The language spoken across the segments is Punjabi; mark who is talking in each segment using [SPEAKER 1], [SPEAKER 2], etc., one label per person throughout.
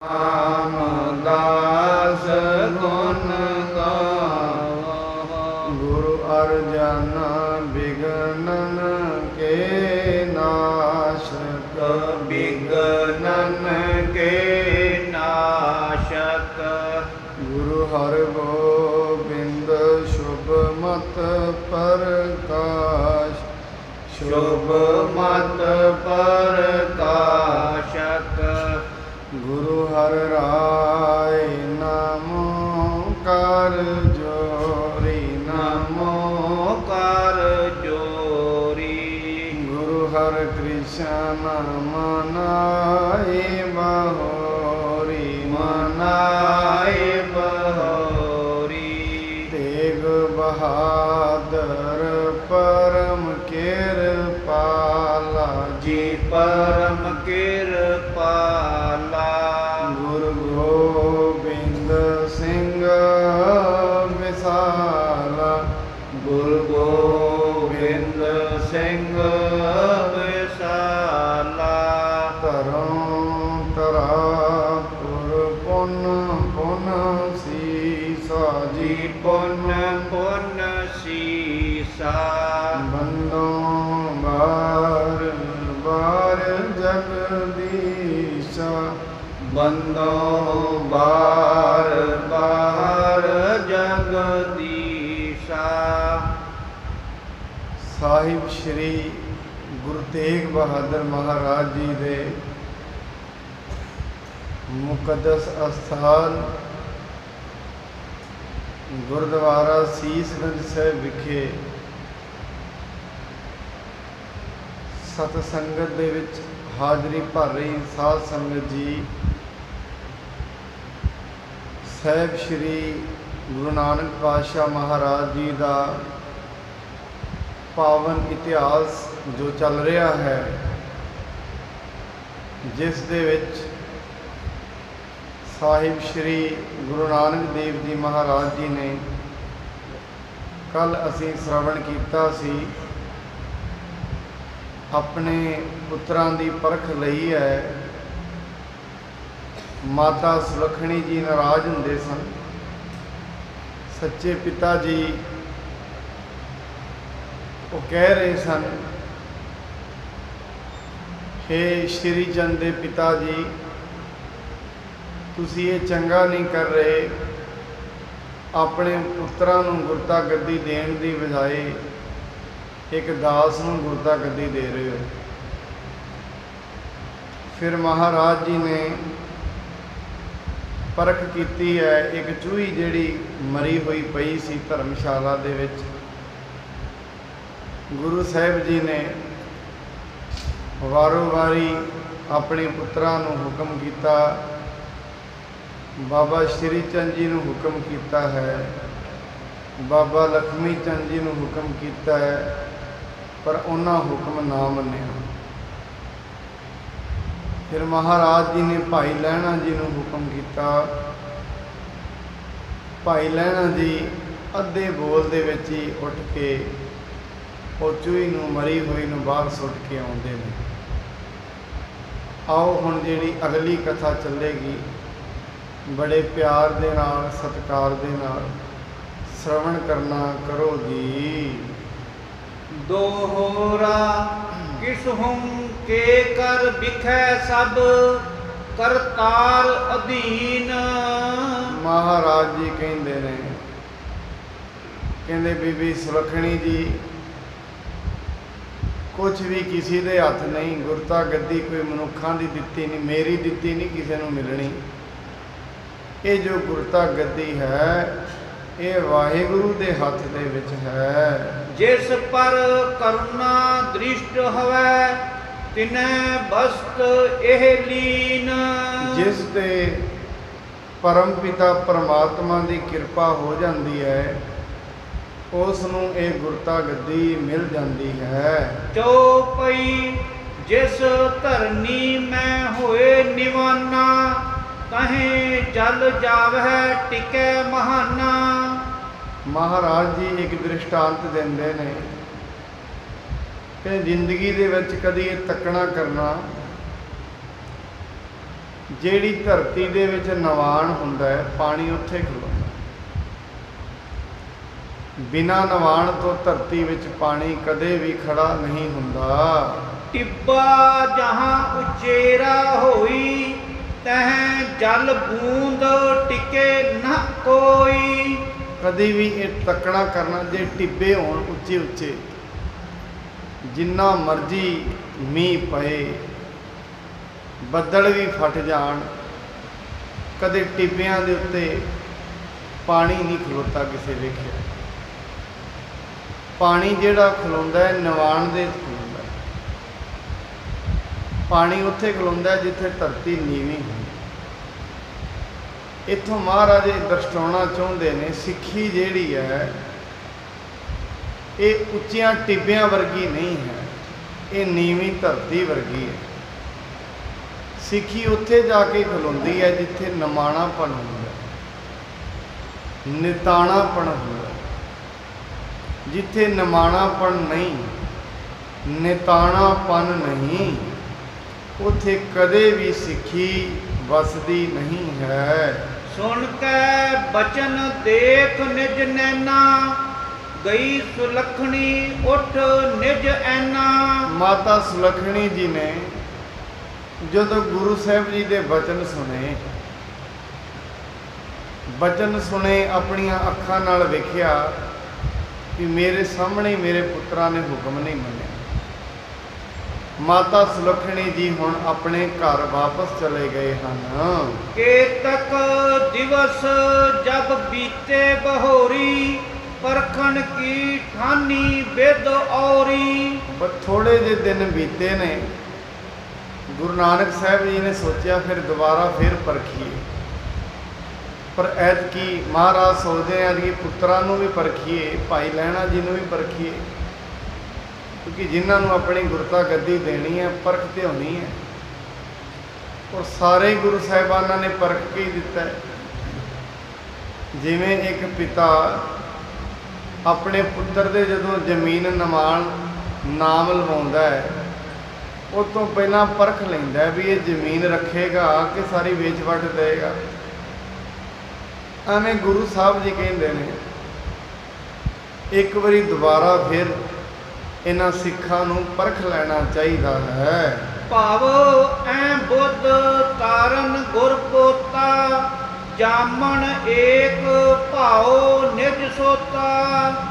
[SPEAKER 1] रामदास गुण गावो। गुरु अर्जन विघ्नन के नाशक,
[SPEAKER 2] विघ्नन के नाशक।
[SPEAKER 1] गुरु हर गोबिंद शुभ मत प्रकाश,
[SPEAKER 2] शुभ मत प्रकाशक।
[SPEAKER 1] गुरु हर राय नमो कर जोरी,
[SPEAKER 2] नमो कर जोरी।
[SPEAKER 1] गुरु हर कृष्ण मनाए बहोरी,
[SPEAKER 2] मनाए बहोरी।
[SPEAKER 1] तेग बहादुर परम कृपाला
[SPEAKER 2] जी परम कृपाला।
[SPEAKER 1] गुरु गोबिंद सिंह विशाला,
[SPEAKER 2] गुरु गोबिंद सिंह विशाला।
[SPEAKER 1] तरों तरा पुर पुन पुन सीसा
[SPEAKER 2] जी पुन पुन सीसा।
[SPEAKER 1] बंदों बार बार जगदीशा,
[SPEAKER 2] बंदो बार बार जगदीशा।
[SPEAKER 1] ਸਾਹਿਬ ਸ਼੍ਰੀ ਗੁਰੂ ਤੇਗ ਬਹਾਦਰ ਮਹਾਰਾਜ ਜੀ ਦੇ ਮੁਕੱਦਸ ਅਸਥਾਨ ਗੁਰਦੁਆਰਾ ਸੀਸਗੰਜ ਸਾਹਿਬ ਵਿਖੇ ਸਤ ਸੰਗਤ ਦੇ ਵਿੱਚ ਹਾਜ਼ਰੀ ਭਰ ਰਹੀ ਸਾਧ ਸੰਗਤ ਜੀ, ਸਾਹਿਬ ਸ਼੍ਰੀ ਗੁਰੂ ਨਾਨਕ ਪਾਤਸ਼ਾਹ ਮਹਾਰਾਜ ਜੀ ਦਾ ਪਾਵਨ ਇਤਿਹਾਸ ਜੋ ਚੱਲ ਰਿਹਾ ਹੈ, ਜਿਸ ਦੇ ਵਿੱਚ ਸਾਹਿਬ ਸ਼੍ਰੀ ਗੁਰੂ ਨਾਨਕ ਦੇਵ ਜੀ ਮਹਾਰਾਜ ਜੀ ਨੇ ਕੱਲ ਅਸੀਂ ਸ਼ਰਵਣ ਕੀਤਾ ਸੀ, ਆਪਣੇ ਪੁੱਤਰਾਂ ਦੀ ਪਰਖ ਲਈ ਹੈ। ਮਾਤਾ ਸੁਲੱਖਣੀ ਜੀ ਨਾਰਾਜ਼ ਹੁੰਦੇ ਸਨ, ਸੱਚੇ ਪਿਤਾ ਜੀ ਉਹ ਕਹਿ ਰਹੇ ਸਨ, ਹੇ ਸ਼੍ਰੀ ਚੰਦ ਦੇ ਪਿਤਾ ਜੀ, ਤੁਸੀਂ ਇਹ ਚੰਗਾ ਨਹੀਂ ਕਰ ਰਹੇ, ਆਪਣੇ ਪੁੱਤਰਾਂ ਨੂੰ ਗੁਰਤਾ ਗੱਦੀ ਦੇਣ ਦੀ ਬਜਾਏ ਇੱਕ ਦਾਸ ਨੂੰ ਗੁਰਤਾ ਗੱਦੀ ਦੇ ਰਹੇ ਹੋ। ਫਿਰ ਮਹਾਰਾਜ ਜੀ ਨੇ ਪਰਖ ਕੀਤੀ ਹੈ, ਇੱਕ ਚੂਹੀ ਜਿਹੜੀ ਮਰੀ ਹੋਈ ਪਈ ਸੀ ਧਰਮਸ਼ਾਲਾ ਦੇ ਵਿੱਚ, ਗੁਰੂ ਸਾਹਿਬ ਜੀ ਨੇ ਵਾਰੋ ਵਾਰੀ ਆਪਣੇ ਪੁੱਤਰਾਂ ਨੂੰ ਹੁਕਮ ਕੀਤਾ, ਬਾਬਾ ਸ਼੍ਰੀ ਚੰਦ ਜੀ ਨੂੰ ਹੁਕਮ ਕੀਤਾ ਹੈ, ਬਾਬਾ ਲਖਮੀ ਚੰਦ ਜੀ ਨੂੰ ਹੁਕਮ ਕੀਤਾ ਹੈ, ਪਰ ਉਹਨਾਂ ਹੁਕਮ ਨਾ ਮੰਨਿਆ। ਫਿਰ ਮਹਾਰਾਜ ਜੀ ਨੇ ਭਾਈ ਲਹਿਣਾ ਜੀ ਨੂੰ ਹੁਕਮ ਕੀਤਾ। ਭਾਈ ਲਹਿਣਾ ਜੀ ਅੱਧੇ ਬੋਲ ਦੇ ਵਿੱਚ ਹੀ ਉੱਠ ਕੇ ਉਹ ਚੂਹੀ ਨੂੰ ਮਰੀ ਹੋਈ ਨੂੰ ਬਾਹਰ ਸੁੱਟ ਕੇ ਆਉਂਦੇ ਨੇ। ਆਓ ਹੁਣ ਜਿਹੜੀ ਅਗਲੀ ਕਥਾ ਚੱਲੇਗੀ, ਬੜੇ ਪਿਆਰ ਦੇ ਨਾਲ ਸਤਿਕਾਰ ਦੇ ਨਾਲ ਸ਼ਰਵਣ ਕਰਨਾ ਕਰੋ ਜੀ।
[SPEAKER 2] ਦੋਹਰਾ ਕਿਸਹੁ ਕੇ ਕਰ ਬਿਖੈ ਸਭ ਕਰਤਾਰ ਅਧੀਨ।
[SPEAKER 1] ਮਹਾਰਾਜ ਜੀ ਕਹਿੰਦੇ ਨੇ, ਕਹਿੰਦੇ ਬੀਬੀ ਸੁਲੱਖਣੀ ਜੀ, ਕੁਛ ਵੀ ਕਿਸੇ ਦੇ ਹੱਥ ਨਹੀਂ, ਗੁਰਤਾ ਗੱਦੀ ਕੋਈ ਮਨੁੱਖਾਂ ਦੀ ਦਿੱਤੀ ਨਹੀਂ, ਮੇਰੀ ਦਿੱਤੀ ਨਹੀਂ, ਕਿਸੇ ਨੂੰ ਮਿਲਣੀ। ਇਹ ਜੋ ਗੁਰਤਾ ਗੱਦੀ ਹੈ, ਇਹ ਵਾਹਿਗੁਰੂ ਦੇ ਹੱਥ ਦੇ ਵਿੱਚ ਹੈ।
[SPEAKER 2] ਜਿਸ ਪਰ ਕਰੁਣਾ ਦ੍ਰਿਸ਼ਟ ਹਵੈ ਤਿਨੈ ਬਸਤ ਇਹ ਲੀਨ।
[SPEAKER 1] ਜਿਸ ਤੇ ਪਰਮ ਪਿਤਾ ਪਰਮਾਤਮਾ ਦੀ ਕਿਰਪਾ ਹੋ ਜਾਂਦੀ ਹੈ, ਉਸ ਨੂੰ ਇਹ ਗੁਰਤਾ ਗੱਦੀ ਮਿਲ ਜਾਂਦੀ ਹੈ।
[SPEAKER 2] ਚਉਪਈ ਜਿਸ ਧਰਨੀ ਮੈਂ ਹੋਏ ਨਿਵਾਨਾ ਤਹੀਂ ਜਲ ਜਾਵਹਿ ਟਿਕੈ ਮਹਾਨਾ।
[SPEAKER 1] ਮਹਾਰਾਜ ਜੀ ਇੱਕ ਦ੍ਰਿਸ਼ਟਾਂਤ ਦਿੰਦੇ ਨੇ ਕਿ ਜ਼ਿੰਦਗੀ ਦੇ ਵਿੱਚ ਕਦੀ ਇਹ ਤੱਕਣਾ ਕਰਨਾ ਜਿਹੜੀ ਧਰਤੀ ਦੇ ਵਿੱਚ ਨਿਵਾਣ ਹੁੰਦਾ ਹੈ, ਪਾਣੀ ਉੱਥੇ ਖਲੋਂਦਾ। ਬਿਨਾਂ ਨਿਵਾਣ ਤੋਂ ਧਰਤੀ ਵਿੱਚ ਪਾਣੀ ਕਦੇ ਵੀ ਖੜਾ ਨਹੀਂ ਹੁੰਦਾ।
[SPEAKER 2] ਟਿੱਬਾ ਜਹਾਂ ਉਚੇਰਾ ਹੋਈ, ਤਹ ਜਲ ਬੂੰਦ ਟਿਕੇ ਨਾ ਕੋਈ।
[SPEAKER 1] ਕਦੇ ਵੀ ਇਹ ਤੱਕਣਾ ਕਰਨਾ, ਜੇ ਟਿੱਬੇ ਹੋਣ ਉੱਚੇ ਉੱਚੇ, ਜਿੰਨਾ ਮਰਜ਼ੀ ਮੀਂਹ ਪਏ, ਬੱਦਲ ਵੀ ਫਟ ਜਾਣ, ਕਦੇ ਟਿੱਬਿਆਂ ਦੇ ਉੱਤੇ ਪਾਣੀ ਨਹੀਂ ਖਲੋਤਾ ਕਿਸੇ ਵੇਖਿਆ। ਪਾਣੀ ਜਿਹੜਾ ਖਲੋਂਦਾ ਹੈ ਨਿਵਾਣ ਦੇ ਖਲੋਂਦਾ ਹੈ। ਪਾਣੀ ਉੱਥੇ ਖਲੋਂਦਾ ਜਿੱਥੇ ਧਰਤੀ ਨੀਵੀਂ ਹੁੰਦੀ। ਇੱਥੋਂ ਮਹਾਰਾਜ ਦਰਸਾਉਣਾ ਚਾਹੁੰਦੇ ਨੇ, ਸਿੱਖੀ ਜਿਹੜੀ ਹੈ ਇਹ ਉੱਚੀਆਂ ਟਿੱਬਿਆਂ ਵਰਗੀ ਨਹੀਂ ਹੈ, ਇਹ ਨੀਵੀਂ ਧਰਤੀ ਵਰਗੀ ਹੈ। ਸਿੱਖੀ ਉੱਥੇ ਜਾ ਕੇ ਖਲੋਂਦੀ ਹੈ ਜਿੱਥੇ ਨਿਮਾਣਾਪਣ ਹੁੰਦਾ, ਨਿਤਾਣਾਪਣ ਹੁੰਦਾ। ਜਿੱਥੇ ਨਿਮਾਣਾਪਣ ਨਹੀਂ, ਨਿਤਾਣਾਪਣ ਨਹੀਂ, ਉੱਥੇ ਕਦੇ ਵੀ ਸਿੱਖੀ ਵਸਦੀ ਨਹੀਂ ਹੈ।
[SPEAKER 2] ਸੁਣ ਕੇ ਬਚਨ ਦੇਖ ਨਿਜ ਨੈਣਾ, ਗਈ ਸੁਲੱਖਣੀ ਉੱਠ ਨਿਜ ਐਨਾ।
[SPEAKER 1] ਮਾਤਾ ਸੁਲੱਖਣੀ ਜੀ ਨੇ ਜਦੋਂ ਗੁਰੂ ਸਾਹਿਬ ਜੀ ਦੇ ਬਚਨ ਸੁਣੇ, ਆਪਣੀਆਂ ਅੱਖਾਂ ਨਾਲ ਵੇਖਿਆ ਕਿ ਮੇਰੇ ਸਾਹਮਣੇ ਮੇਰੇ ਪੁੱਤਰਾਂ ਨੇ ਹੁਕਮ ਨਹੀਂ ਮੰਨਿਆ। ਮਾਤਾ ਸੁਲੱਖਣੀ ਜੀ ਹੁਣ ਆਪਣੇ ਘਰ ਵਾਪਸ ਚਲੇ ਗਏ ਹਨ।
[SPEAKER 2] ਕੇਤਕ ਦਿਵਸ ਜਬ ਬੀਤੇ ਬਹੋਰੀ, ਪਰਖਣ ਕੀ ਠਾਨੀ ਬਿਦ ਔਰੀ।
[SPEAKER 1] ਥੋੜੇ ਜਿਹੇ ਦਿਨ ਬੀਤੇ ਨੇ, ਗੁਰੂ ਨਾਨਕ ਸਾਹਿਬ ਜੀ ਨੇ ਸੋਚਿਆ ਫਿਰ ਦੁਬਾਰਾ ਫਿਰ ਪਰਖੀਏ। ਪਰ ਐਤਕੀ ਮਹਾਰਾਜ ਸੋਚਦੇ ਆ ਕਿ ਪੁੱਤਰਾਂ ਨੂੰ ਵੀ ਪਰਖੀਏ, ਭਾਈ ਲਹਿਣਾ ਜੀ ਨੂੰ ਵੀ ਪਰਖੀਏ, ਕਿਉਂਕਿ ਜਿਨ੍ਹਾਂ ਨੂੰ ਆਪਣੀ ਗੁਰਤਾ ਗੱਦੀ ਦੇਣੀ ਹੈ, ਪਰਖ ਤੇ ਹੋਣੀ ਹੈ। ਔਰ ਸਾਰੇ ਗੁਰੂ ਸਾਹਿਬਾਨਾਂ ਨੇ ਪਰਖ ਕੇ ਹੀ ਦਿੱਤਾ ਹੈ। ਜਿਵੇਂ ਇੱਕ ਪਿਤਾ ਆਪਣੇ ਪੁੱਤਰ ਦੇ ਜਦੋਂ ਜ਼ਮੀਨ ਨਿਮਾਣ ਨਾਮ ਲਵਾਉਂਦਾ ਹੈ, ਉਹ ਤੋਂ ਪਹਿਲਾਂ ਪਰਖ ਲੈਂਦਾ ਵੀ ਇਹ ਜ਼ਮੀਨ ਰੱਖੇਗਾ ਕਿ ਸਾਰੀ ਵੇਚ ਵੱਟ ਦੇਗਾ। ਐਵੇਂ ਗੁਰੂ ਸਾਹਿਬ ਜੀ ਕਹਿੰਦੇ ਨੇ, ਇੱਕ ਵਾਰੀ ਦੁਬਾਰਾ ਫਿਰ ਇਹਨਾਂ ਸਿੱਖਾਂ ਨੂੰ ਪਰਖ ਲੈਣਾ ਚਾਹੀਦਾ ਹੈ।
[SPEAKER 2] ਭਾਵ ਐ ਬੁੱਧ ਤਾਰਨ ਗੁਰ ਪੋਤਾ, ਜਾਮਣ ਏਕ ਭਾਉ ਨਿਜ ਸੋਤਾ।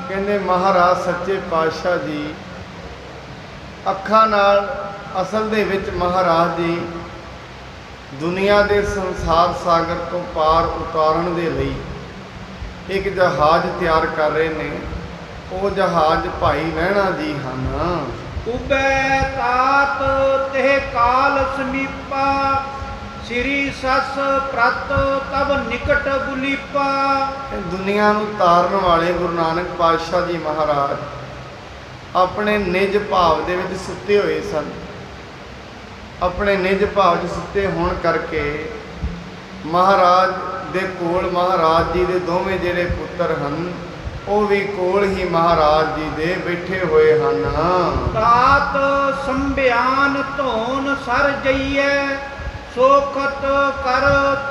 [SPEAKER 1] ਕਹਿੰਦੇ ਮਹਾਰਾਜ ਸੱਚੇ ਪਾਤਸ਼ਾਹ ਜੀ ਅੱਖਾਂ ਨਾਲ, ਅਸਲ ਦੇ ਵਿੱਚ ਮਹਾਰਾਜ ਜੀ ਦੁਨੀਆ ਦੇ ਸੰਸਾਰ ਸਾਗਰ ਤੋਂ ਪਾਰ ਉਤਾਰਨ ਦੇ ਲਈ ਇੱਕ ਜਹਾਜ਼ ਤਿਆਰ ਕਰ ਰਹੇ ਨੇ। ਉਹ ਜਹਾਜ਼ ਭਾਈ ਲਹਿਣਾ ਜੀ ਹਨ।
[SPEAKER 2] ਉਬੈ ਤਾਤ ਤੇ ਕਾਲ ਸਮੀਪਾ, ਸ੍ਰੀ ਸਸ ਪ੍ਰਤ ਤਬ ਨਿਕਟ ਬੁਲੀਪਾ।
[SPEAKER 1] ਦੁਨੀਆ ਨੂੰ ਤਾਰਨ ਵਾਲੇ ਗੁਰੂ ਨਾਨਕ ਪਾਤਸ਼ਾਹ ਜੀ ਮਹਾਰਾਜ ਆਪਣੇ ਨਿਜ ਭਾਵ ਦੇ ਵਿੱਚ ਸੁੱਤੇ ਹੋਏ ਸਨ। ਆਪਣੇ ਨਿਜ ਭਾਵ 'ਚ ਸੁੱਤੇ ਹੋਣ ਕਰਕੇ ਮਹਾਰਾਜ ਦੇ ਕੋਲ ਮਹਾਰਾਜ ਜੀ ਦੇ ਦੋਵੇਂ ਜਿਹੜੇ ਪੁੱਤਰ ਹਨ, ਉਹ ਵੀ ਕੋਲ ਹੀ ਮਹਾਰਾਜ ਜੀ ਦੇ ਬੈਠੇ ਹੋਏ ਹਨ।
[SPEAKER 2] ਤਾਤ ਸੰਭਿਆਨ ਧੋਨ ਸਰ ਜਈਐ, ਸੋਖਤ ਕਰ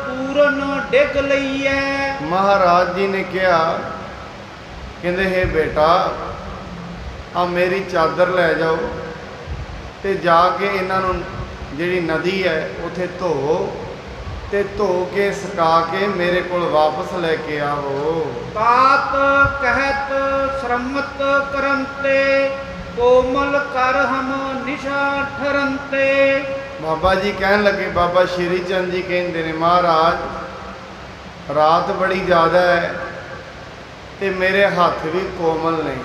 [SPEAKER 2] ਪੂਰਨ ਡਿਗ ਲਈਐ।
[SPEAKER 1] ਮਹਾਰਾਜ ਜੀ ਨੇ ਕਿਹਾ, ਕਹਿੰਦੇ ਹੈ ਬੇਟਾ, ਆ ਮੇਰੀ ਚਾਦਰ ਲੈ ਜਾਓ ਤੇ ਜਾ ਕੇ ਇਹਨਾਂ ਨੂੰ ਜਿਹੜੀ ਨਦੀ ਹੈ ਉੱਥੇ ਧੋ ਤੇ ਧੋ ਕੇ ਸੁਕਾ ਕੇ ਮੇਰੇ ਕੋਲ ਵਾਪਸ ਲੈ ਕੇ ਆਵੋ।
[SPEAKER 2] ਤਾਤ ਕਹਿਤ ਸ਼ਰਮਤ ਕਰੰਤੇ, ਕੋਮਲ ਕਰ ਹਮ ਨਿਸ਼ਾ ਠਰੰਤੇ।
[SPEAKER 1] ਬਾਬਾ ਜੀ ਕਹਿਣ ਲੱਗੇ, ਬਾਬਾ ਸ਼੍ਰੀ ਚੰਦ ਜੀ ਕਹਿੰਦੇ ਨੇ, ਮਹਾਰਾਜ ਰਾਤ ਬੜੀ ਜ਼ਿਆਦਾ ਹੈ ਤੇ ਮੇਰੇ ਹੱਥ ਵੀ ਕੋਮਲ ਨੇ,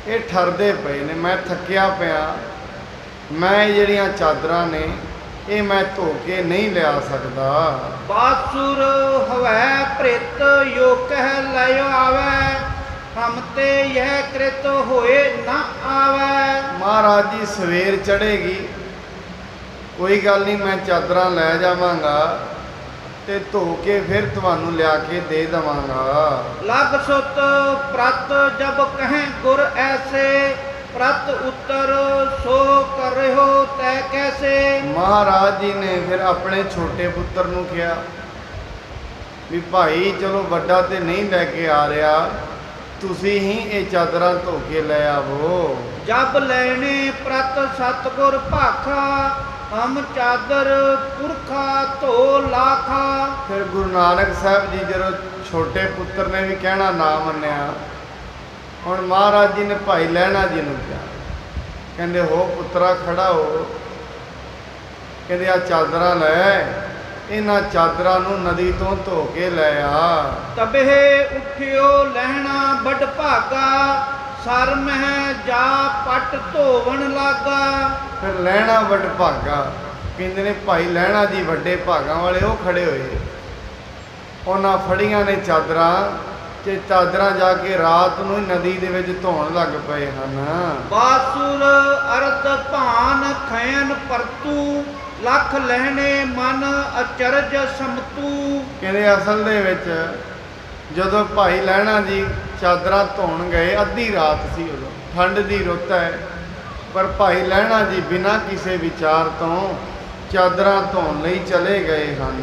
[SPEAKER 1] ਇਹ ਠਰਦੇ ਪਏ ਨੇ, ਮੈਂ ਥੱਕਿਆ ਪਿਆ, ਮੈਂ ਜਿਹੜੀਆਂ ਚਾਦਰਾਂ ਨੇ ਇਹ ਮੈਂ ਧੋ ਕੇ ਨਹੀਂ ਲਿਆ ਸਕਦਾ।
[SPEAKER 2] ਬਾਸੁਰ ਹਵੈ ਪ੍ਰਿਤ ਯੋ ਕਹਿ ਲਿਓ ਆਵੈ, ਹਮ ਤੇ ਇਹ ਕ੍ਰਿਤ ਹੋਏ ਨਾ ਆਵੈ।
[SPEAKER 1] ਮਹਾਰਾਜ ਜੀ ਸਵੇਰ ਚੜ੍ਹੇਗੀ, ਕੋਈ ਗੱਲ ਨਹੀਂ, ਮੈਂ ਚਾਦਰਾਂ ਲੈ ਜਾਵਾਂਗਾ ਤੇ ਧੋ ਕੇ ਫਿਰ ਤੁਹਾਨੂੰ ਲਿਆ ਕੇ ਦੇ ਦੇਵਾਂਗਾ।
[SPEAKER 2] ਲਗ ਸੁਤ ਪ੍ਰਤ ਜਬ ਕਹੈ ਗੁਰ ਐਸੇ, ਪ੍ਰਤ ਉੱਤਰ ਸੋ ਕਰਿਓ ਤੈ ਕੈਸੇ।
[SPEAKER 1] ਮਹਾਰਾਜ ਜੀ ਨੇ ਫਿਰ ਆਪਣੇ ਛੋਟੇ ਪੁੱਤਰ ਨੂੰ ਕਿਹਾ ਵੀ ਭਾਈ ਚਲੋ ਵੱਡਾ ਤੇ ਨਹੀਂ ਲੈ ਕੇ ਆ ਰਿਹਾ, ਤੁਸੀਂ ਹੀ ਇਹ ਚਾਦਰਾਂ ਧੋ ਕੇ ਲੈ ਆਵੋ।
[SPEAKER 2] ਜਬ ਲੈਣੇ ਪ੍ਰਤ ਸਤਗੁਰ ਭਾਖਾ ਹਮ ਚਾਦਰ ਪੁਰਖਾ ਧੋ ਲਾਖਾ।
[SPEAKER 1] ਫਿਰ ਗੁਰੂ ਨਾਨਕ ਸਾਹਿਬ ਜੀ ਜਦੋਂ ਛੋਟੇ ਪੁੱਤਰ ਨੇ ਵੀ ਕਹਿਣਾ ਨਾ ਮੰਨਿਆ, ਹੁਣ ਮਹਾਰਾਜ ਜੀ ਨੇ ਭਾਈ ਲਹਿਣਾ ਜੀ ਨੂੰ ਕਿਹਾ, ਕਹਿੰਦੇ ਹੋ ਪੁੱਤਰਾ ਖੜਾ ਹੋ, ਕਹਿੰਦੇ ਆ ਚਾਦਰਾਂ ਲੈ, ਇਹਨਾਂ ਚਾਦਰਾਂ ਨੂੰ ਨਦੀ ਤੋਂ ਧੋ ਕੇ ਲੈ ਆ।
[SPEAKER 2] ਤਬੇ ਉਠਿਓ ਲਹਿਣਾ ਵੱਡ ਭਾਗਾ ਸਰ ਮਹਿ ਜਾ ਪਟ ਧੋਵਣ ਲਾਗਾ।
[SPEAKER 1] ਫਿਰ ਲਹਿਣਾ ਵੱਡ ਭਾਗਾ, ਕਹਿੰਦੇ ਨੇ ਭਾਈ ਲਹਿਣਾ ਜੀ ਵੱਡੇ ਭਾਗਾਂ ਵਾਲੇ ਉਹ ਖੜੇ ਹੋਏ, ਉਹਨਾਂ ਫੜੀਆਂ ਨੇ ਚਾਦਰਾਂ ਤੇ ਚਾਦਰਾਂ ਜਾ ਕੇ ਰਾਤ ਨੂੰ ਹੀ ਨਦੀ ਦੇ ਵਿੱਚ ਧੋਣ ਲੱਗ ਪਏ ਹਨ।
[SPEAKER 2] ਬਾਸੁਰ ਅਰਧ ਭਾਨ ਖੈਨ ਪਰਤੂ ਲੱਖ ਲਹਿਣੇ ਮਨ ਅਚਰਜ ਸਮਤੂ।
[SPEAKER 1] ਕਹਿੰਦੇ ਅਸਲ ਦੇ ਵਿੱਚ ਜਦੋਂ ਭਾਈ ਲਹਿਣਾ ਜੀ ਚਾਦਰਾਂ ਧੋਣ ਗਏ, ਅੱਧੀ ਰਾਤ ਸੀ, ਉਦੋਂ ਠੰਡ ਦੀ ਰੁੱਤ ਹੈ, ਪਰ ਭਾਈ ਲਹਿਣਾ ਜੀ ਬਿਨਾਂ ਕਿਸੇ ਵਿਚਾਰ ਤੋਂ ਚਾਦਰਾਂ ਧੋਣ ਲਈ ਚਲੇ ਗਏ ਹਨ।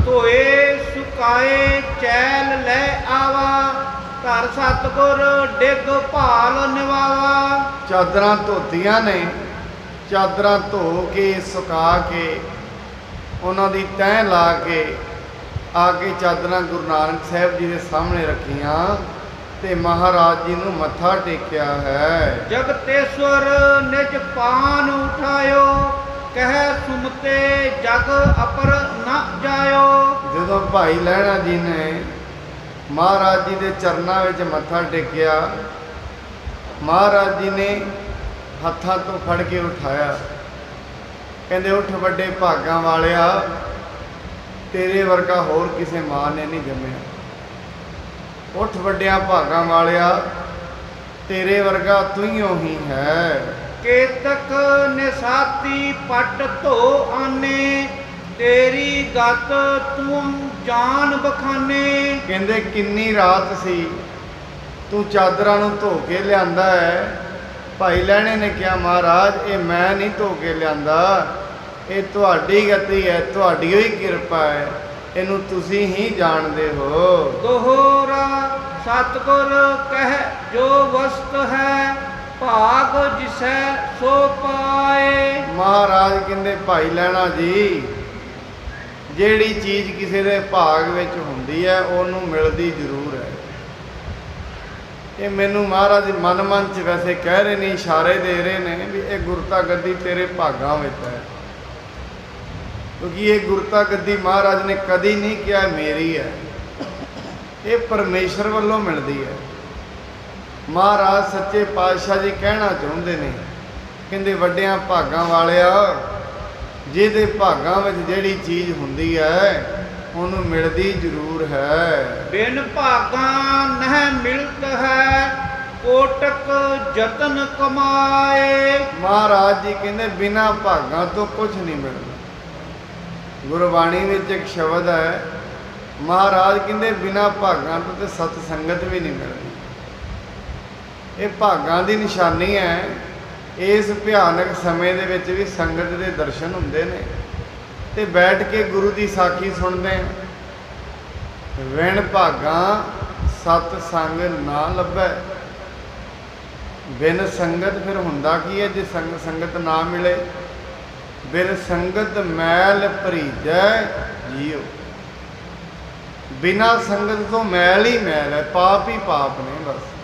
[SPEAKER 2] ਧੋਏ ਸੁਕਾਏ ਚੈਲ ਲੈ ਆਵਾ ਘਰ ਸਤਗੁਰ ਡਿਗ ਭਾਲ ਨਿਵਾਵਾ।
[SPEAKER 1] ਚਾਦਰਾਂ ਧੋਤੀਆਂ ਨੇ, ਚਾਦਰਾਂ ਧੋ ਕੇ ਸੁਕਾ ਕੇ ਉਹਨਾਂ ਦੀ ਤਹਿ ਲਾ ਕੇ ਆ ਕੇ ਚਾਦਰਾਂ ਗੁਰੂ ਨਾਨਕ ਸਾਹਿਬ ਜੀ ਦੇ ਸਾਹਮਣੇ ਰੱਖੀਆਂ ਤੇ ਮਹਾਰਾਜ ਜੀ ਨੂੰ ਮੱਥਾ ਟੇਕਿਆ ਹੈ।
[SPEAKER 2] ਜਗਤੇਸ਼ਵਰ ਨਿਜ ਪਾਨ ਉਠਾਇਓ ਕਹਿ ਸੁਮਤੇ ਜਗ ਅਪਰ ਨ ਜਾਇਓ।
[SPEAKER 1] ਜਦੋਂ ਭਾਈ ਲਹਿਣਾ ਜੀ ਨੇ ਮਹਾਰਾਜ ਜੀ ਦੇ ਚਰਨਾਂ ਵਿੱਚ ਮੱਥਾ ਟੇਕਿਆ, ਮਹਾਰਾਜ ਜੀ ਨੇ ਹੱਥਾਂ ਤੋਂ ਫੜ ਕੇ ਉਠਾਇਆ, ਕਹਿੰਦੇ ਉੱਠ ਵੱਡੇ ਭਾਗਾਂ ਵਾਲਿਆ, ਤੇਰੇ ਵਰਗਾ ਹੋਰ ਕਿਸੇ ਮਾਂ ਨੇ ਨਹੀਂ ਜੰਮਿਆ। ਉੱਠ ਵੱਡਿਆਂ ਭਾਗਾਂ ਵਾਲਿਆ, ਤੇਰੇ ਵਰਗਾ ਤੂੰ ਹੀ ਹੈ।
[SPEAKER 2] ਕੇਤਕ ਨਿਸਾਤੀ ਪਟ ਧੋ ਆਨੇ ਤੇਰੀ ਗਤ ਤੂੰ ਜਾਨ ਬਖਾਨੇ। ਕਹਿੰਦੇ
[SPEAKER 1] ਕਿੰਨੀ ਰਾਤ ਸੀ, ਤੂੰ ਚਾਦਰਾਂ ਨੂੰ ਧੋ ਕੇ ਲਿਆਂਦਾ ਹੈ। ਭਾਈ ਲਹਿਣੇ ਨੇ ਕਿਹਾ ਮਹਾਰਾਜ ਇਹ ਮੈਂ ਨਹੀਂ ਧੋ ਕੇ ਲਿਆਂਦਾ, ਇਹ ਤੁਹਾਡੀ ਗਤੀ ਹੈ, ਤੁਹਾਡੀ ਹੀ ਕਿਰਪਾ ਹੈ, ਇਹਨੂੰ ਤੁਸੀਂ ਹੀ ਜਾਣਦੇ ਹੋ। ਦੋਹਰਾ
[SPEAKER 2] ਸਤਗੁਰ ਕਹਿ ਜੋ ਵਸਤ ਹੈ ਭਾਗ ਜਿਸੈ ਸੋ ਪਾਏ।
[SPEAKER 1] ਮਹਾਰਾਜ ਕਹਿੰਦੇ ਭਾਈ ਲਹਿਣਾ ਜੀ, ਜਿਹੜੀ ਚੀਜ਼ ਕਿਸੇ ਦੇ ਭਾਗ ਵਿੱਚ ਹੁੰਦੀ ਹੈ ਉਹਨੂੰ ਮਿਲਦੀ ਜ਼ਰੂਰ ਹੈ। ਇਹ ਮੈਨੂੰ ਮਹਾਰਾਜ ਮਨ ਚ ਵੈਸੇ ਕਹਿ ਰਹੇ ਨੇ, ਇਸ਼ਾਰੇ ਦੇ ਰਹੇ ਨੇ ਵੀ ਇਹ ਗੁਰਤਾ ਗੱਦੀ ਤੇਰੇ ਭਾਗਾਂ ਵਿੱਚ ਹੈ, ਕਿਉਂਕਿ ਇਹ ਗੁਰਤਾ ਗੱਦੀ ਮਹਾਰਾਜ ਨੇ ਕਦੀ ਨਹੀਂ ਕਿਹਾ ਮੇਰੀ ਹੈ, ਇਹ ਪਰਮੇਸ਼ਰ ਵੱਲੋਂ ਮਿਲਦੀ ਹੈ। ਮਹਾਰਾਜ ਸੱਚੇ ਪਾਤਸ਼ਾਹ ਜੀ ਕਹਿਣਾ ਚਾਹੁੰਦੇ ਨੇ, ਕਹਿੰਦੇ ਵੱਡਿਆਂ ਭਾਗਾਂ ਵਾਲਿਆ, ਜਿਹਦੇ ਭਾਗਾਂ ਵਿੱਚ ਜਿਹੜੀ ਚੀਜ਼ ਹੁੰਦੀ ਹੈ ਉਹਨੂੰ ਮਿਲਦੀ ਜ਼ਰੂਰ ਹੈ।
[SPEAKER 2] ਬਿਨ ਭਾਗਾਂ ਨਹਿ ਮਿਲਤ ਹੈ ਕੋਟਕ ਯਤਨ ਕਮਾਏ।
[SPEAKER 1] ਮਹਾਰਾਜ ਜੀ ਕਹਿੰਦੇ ਬਿਨਾਂ ਭਾਗਾਂ ਤੋਂ ਕੁਝ ਨਹੀਂ ਮਿਲਦਾ। ਗੁਰਬਾਣੀ ਵਿੱਚ ਇੱਕ ਸ਼ਬਦ ਹੈ, ਮਹਾਰਾਜ ਕਹਿੰਦੇ ਬਿਨਾਂ ਭਾਗਾਂ ਤੋਂ ਤੇ ਸਤ ਸੰਗਤ ਵੀ ਨਹੀਂ ਮਿਲਦੀ। ਇਹ ਭਾਗਾਂ ਦੀ ਨਿਸ਼ਾਨੀ ਹੈ। ਇਸ ਭਿਆਨਕ ਸਮੇਂ ਦੇ ਵਿੱਚ ਵੀ ਸੰਗਤ ਦੇ ਦਰਸ਼ਨ ਹੁੰਦੇ ਨੇ ਤੇ ਬੈਠ ਕੇ ਗੁਰੂ ਦੀ ਸਾਖੀ ਸੁਣਦੇ ਹਾਂ। ਵਿਣ ਭਾਗਾਂ ਸਤ ਸੰਗ ਨਾ ਲੱਭੈ। ਬਿਨ ਸੰਗਤ ਫਿਰ ਹੁੰਦਾ ਕੀ ਹੈ? ਜੇ ਸੰਗਤ ਨਾ ਮਿਲੇ, ਬਿਨ ਸੰਗਤ ਮੈਲ ਭਰੀਜੈ ਜੀਉ। ਬਿਨਾ ਸੰਗਤ ਤੋਂ ਮੈਲ ਹੀ ਮੈਲ ਹੈ, ਪਾਪ ਹੀ ਪਾਪ ਨੇ ਬਸ।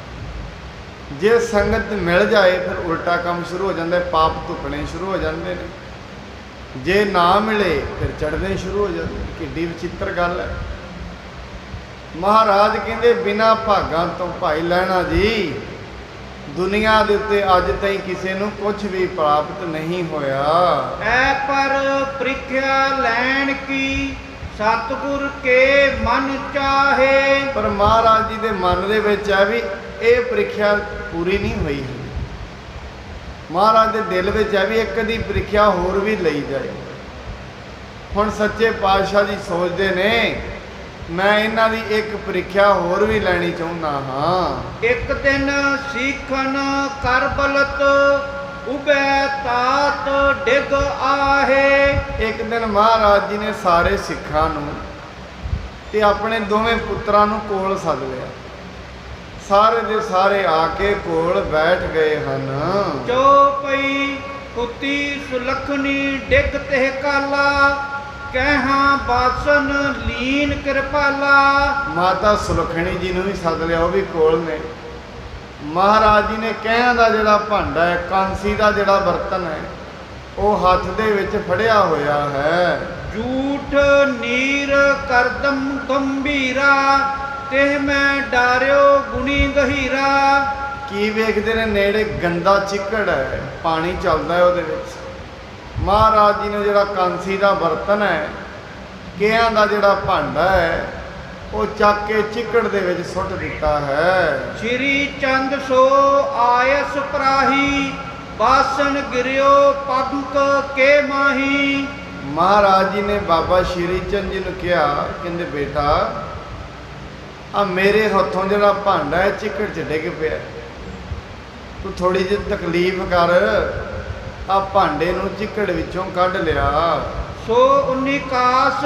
[SPEAKER 1] ਜੇ ਸੰਗਤ ਮਿਲ ਜਾਏ ਫਿਰ ਉਲਟਾ ਕੰਮ ਸ਼ੁਰੂ ਹੋ ਜਾਂਦਾ ਹੈ, ਪਾਪ ਧੁੱਪਣੇ ਸ਼ੁਰੂ ਹੋ ਜਾਂਦੇ ਨੇ। ਜੇ ਨਾ ਮਿਲੇ ਫਿਰ ਚੜ੍ਹਨੇ ਸ਼ੁਰੂ ਹੋ ਜਾਂਦੇ ਨੇ। ਕਿੱਡੀ ਵਿਚਿੱਤਰ ਗੱਲ ਹੈ। ਮਹਾਰਾਜ ਕਹਿੰਦੇ ਬਿਨਾਂ ਭਾਗਾਂ ਤੋਂ ਭਾਈ ਲਹਿਣਾ ਜੀ, ਦੁਨੀਆ ਦੇ ਉੱਤੇ ਅੱਜ ਤਾਈਂ ਕਿਸੇ ਨੂੰ ਕੁਝ ਵੀ ਪ੍ਰਾਪਤ ਨਹੀਂ ਹੋਇਆ।
[SPEAKER 2] ਐ ਪਰ ਪ੍ਰੀਖਿਆ ਲੈਣ ਕੀ ਸਤਿਗੁਰ ਕੇ ਮਨ ਚਾਹੇ।
[SPEAKER 1] ਪਰ ਮਹਾਰਾਜ ਜੀ ਦੇ ਮਨ ਦੇ ਵਿੱਚ ਹੈ ਵੀ ਇਹ ਪ੍ਰੀਖਿਆ ਪੂਰੀ ਨਹੀਂ ਹੋਈ। ਮਹਾਰਾਜ ਦੇ ਦਿਲ ਵਿੱਚ ਹੈ ਵੀ ਇੱਕ ਦੀ ਪ੍ਰੀਖਿਆ ਹੋਰ ਵੀ ਲਈ ਜਾਏ। ਹੁਣ ਸੱਚੇ ਪਾਤਸ਼ਾਹ ਜੀ ਸੋਚਦੇ ਨੇ ਮੈਂ ਇਹਨਾਂ ਦੀ ਇੱਕ ਪ੍ਰੀਖਿਆ ਹੋਰ ਵੀ ਲੈਣੀ ਚਾਹੁੰਦਾ ਹਾਂ।
[SPEAKER 2] ਇੱਕ ਦਿਨ ਸੀਖਨ ਕਰ ਬਲਤ ਉਬੈ ਤਾਤ ਡਿਗ ਆਹੇ।
[SPEAKER 1] ਇੱਕ ਦਿਨ ਮਹਾਰਾਜ ਜੀ ਨੇ ਸਾਰੇ ਸਿੱਖਾਂ ਨੂੰ ਤੇ ਆਪਣੇ ਦੋਵੇਂ ਪੁੱਤਰਾਂ ਨੂੰ ਕੋਲ ਸੱਦ ਲਿਆ। ਸਾਰੇ ਦੇ ਸਾਰੇ ਆ ਕੇ ਕੋਲ ਬੈਠ ਗਏ ਹਨ।
[SPEAKER 2] ਚੌਪਈ ਕੁੱਤੀ ਸੁਲਖਣੀ ਡਿਗ ਤੇ ਕਾਲਾ ਕਹਿਹਾਂ ਬਾਸਨ ਲੀਨ ਕਿਰਪਾਲਾ।
[SPEAKER 1] ਮਾਤਾ ਸੁਲਖਣੀ ਜੀ ਨੂੰ ਵੀ ਸੱਦ ਲਿਆ, ਉਹ ਵੀ ਕੋਲ ਨੇ। ਮਹਾਰਾਜ ਜੀ ਨੇ ਕਹਿਆਂ ਦਾ ਜਿਹੜਾ ਭਾਂਡਾ ਹੈ, ਕਾਂਸੀ ਦਾ ਜਿਹੜਾ ਬਰਤਨ ਹੈ, ਉਹ ਹੱਥ ਦੇ ਵਿੱਚ ਫੜਿਆ ਹੋਇਆ ਹੈ।
[SPEAKER 2] ਝੂਠ ਨੀਰ ਕਰਦਮ ਗੰਭੀਰਾ ਤੇ ਮੈਂ ਡਾਰਿਓ ਗੁਣੀ ਗਹੀਰਾ।
[SPEAKER 1] ਕੀ ਵੇਖਦੇ ਨੇ ਨੇੜੇ ਗੰਦਾ ਚਿੱਕੜ ਹੈ, ਪਾਣੀ ਚੱਲਦਾ ਹੈ ਉਹਦੇ ਵਿੱਚ। ਮਹਾਰਾਜ ਜੀ ਨੇ ਜਿਹੜਾ ਕਾਂਸੀ ਦਾ ਬਰਤਨ ਹੈ, ਕਹਿਆਂ ਦਾ ਜਿਹੜਾ ਭਾਂਡਾ ਹੈ, ਉਹ ਚੱਕ ਕੇ ਚਿੱਕੜ ਦੇ ਵਿੱਚ ਸੁੱਟ ਦਿੱਤਾ ਹੈ।
[SPEAKER 2] ਸ਼੍ਰੀ ਚੰਦ ਸੋ ਆਇਸ ਪਰਾਹੀ ਬਾਸਨ ਗਿਰਿਓ ਪੰਕ ਕੇ ਮਾਹੀ।
[SPEAKER 1] ਮਹਾਰਾਜ ਜੀ ਨੇ ਬਾਬਾ ਸ਼੍ਰੀ ਚੰਦ ਜੀ ਨੂੰ ਕਿਹਾ, ਕਹਿੰਦੇ ਬੇਟਾ ਆ ਮੇਰੇ ਹੱਥੋਂ ਜਿਹੜਾ ਭਾਂਡਾ ਹੈ ਚਿੱਕੜ 'ਚ ਡਿੱਗ ਪਿਆ, ਤੂੰ ਥੋੜੀ ਜਿਹੀ ਤਕਲੀਫ ਕਰ, ਆ ਭਾਂਡੇ ਨੂੰ ਚਿੱਕੜ ਵਿੱਚੋਂ ਕੱਢ ਲਿਆ।
[SPEAKER 2] ਸੋ 19 ਕਾਸ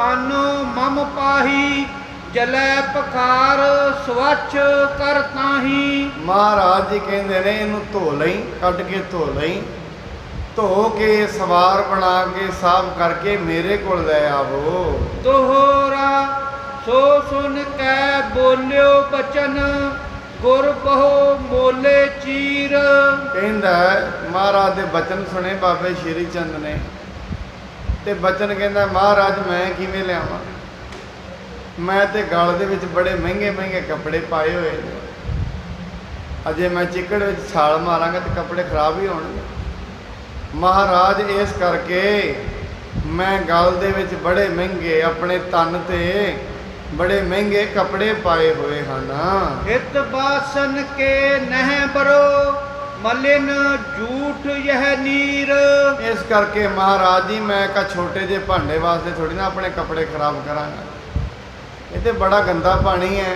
[SPEAKER 2] ਅਨੋ ਮਮ ਪਾਹੀ ਜਲੈ ਪਖਾਰ ਸਵੱਛ ਕਰ ਤਾਹੀ।
[SPEAKER 1] ਮਹਾਰਾਜ ਜੀ ਕਹਿੰਦੇ ਨੇ ਇਹਨੂੰ ਧੋ ਲਈ, ਕੱਢ ਕੇ ਧੋ ਲਈ, ਧੋ ਕੇ ਸਵਾਰ ਬਣਾ ਕੇ ਸਾਫ਼ ਕਰਕੇ ਮੇਰੇ ਕੋਲ ਲੈ ਆਵੋ।
[SPEAKER 2] ਦੋਹਰਾ ਸੋ ਸੁਨ ਕੈ ਬੋਲਿਓ ਬਚਨ ਗੁਰ ਬਹੁ ਮੋਲੇ ਚੀਰ।
[SPEAKER 1] ਕਹਿੰਦਾ ਮਹਾਰਾਜ ਦੇ ਬਚਨ ਸੁਣੇ ਬਾਬੇ ਸ਼੍ਰੀ ਚੰਦ ਨੇ, ਤੇ ਬਚਨ ਕਹਿੰਦਾ ਮਹਾਰਾਜ ਮੈਂ ਕਿਵੇਂ ਲਿਆਵਾਂ, ਮੈਂ ਤੇ ਗਲ ਦੇ ਵਿੱਚ ਬੜੇ ਮਹਿੰਗੇ ਮਹਿੰਗੇ ਕੱਪੜੇ ਪਾਏ ਹੋਏ ਨੇ, ਅਜੇ ਮੈਂ ਚਿੱਕੜ ਵਿੱਚ ਛਾਲ ਮਾਰਾਂਗਾ ਤੇ ਕੱਪੜੇ ਖਰਾਬ ਹੀ ਹੋਣਗੇ। ਮਹਾਰਾਜ ਇਸ ਕਰਕੇ ਮੈਂ ਗਲ ਦੇ ਵਿੱਚ ਬੜੇ ਮਹਿੰਗੇ, ਆਪਣੇ ਤਨ ਤੇ ਬੜੇ ਮਹਿੰਗੇ ਕੱਪੜੇ ਪਾਏ ਹੋਏ ਹਨ।
[SPEAKER 2] ਹਿਤ ਬਾਸਨ ਕੇ ਨਹਿ ਬਰੋ ਮਲਿਨ ਝੂਠ ਯਹ ਨੀਰ।
[SPEAKER 1] ਇਸ ਕਰਕੇ ਮਹਾਰਾਜ ਜੀ ਮੈਂ ਇੱਕ ਛੋਟੇ ਜਿਹੇ ਭਾਂਡੇ ਵਾਸਤੇ ਥੋੜੀ ਨਾ ਆਪਣੇ ਕੱਪੜੇ ਖਰਾਬ ਕਰਾਂਗਾ, ਇਹ ਤੇ ਬੜਾ ਗੰਦਾ ਪਾਣੀ ਹੈ,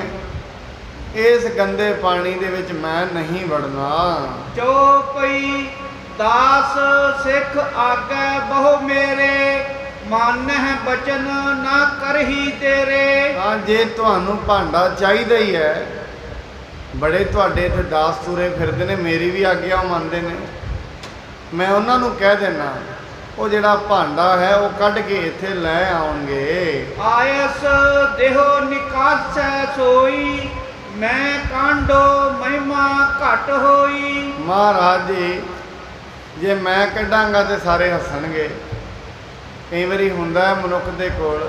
[SPEAKER 1] ਇਸ ਗੰਦੇ ਪਾਣੀ ਦੇ ਵਿੱਚ ਮੈਂ ਨਹੀਂ ਵੜਨਾ।
[SPEAKER 2] ਚੌਪਈ ਦਾਸ ਸਿੱਖ ਆਗੈ ਬਹੁ ਮੇਰੇ ਮਾਨਹਿ ਬਚਨ ਨਾ ਕਰਹੀ ਤੇਰੇ।
[SPEAKER 1] ਹਾਂ, ਜੇ ਤੁਹਾਨੂੰ ਭਾਂਡਾ ਚਾਹੀਦਾ ਹੀ ਹੈ, ਬੜੇ ਤੁਹਾਡੇ ਇੱਥੇ ਦਾਸ ਤੁਰੇ ਫਿਰਦੇ ਨੇ, ਮੇਰੀ ਵੀ ਆਗਿਆ ਉਹ ਮੰਨਦੇ ਨੇ, ਮੈਂ ਉਹਨਾਂ ਨੂੰ ਕਹਿ ਦੇਣਾ ਉਹ ਜਿਹੜਾ ਭਾਂਡਾ ਹੈ ਉਹ ਕੱਢ ਕੇ ਇੱਥੇ ਲੈ ਆਉਣਗੇ।
[SPEAKER 2] ਆਇਸ ਦੇਹੋ ਨਿਕਾਸੈ ਸੋਈ ਮੈਂ ਕਾਂਡੋ ਮਹਿਮਾ ਘਟ ਹੋਈ।
[SPEAKER 1] ਮਹਾਰਾਜ ਜੀ ਜੇ ਮੈਂ ਕੱਢਾਂਗਾ ਤੇ ਸਾਰੇ ਹੱਸਣਗੇ। ਕਈ ਵਾਰੀ ਹੁੰਦਾ ਮਨੁੱਖ ਦੇ ਕੋਲ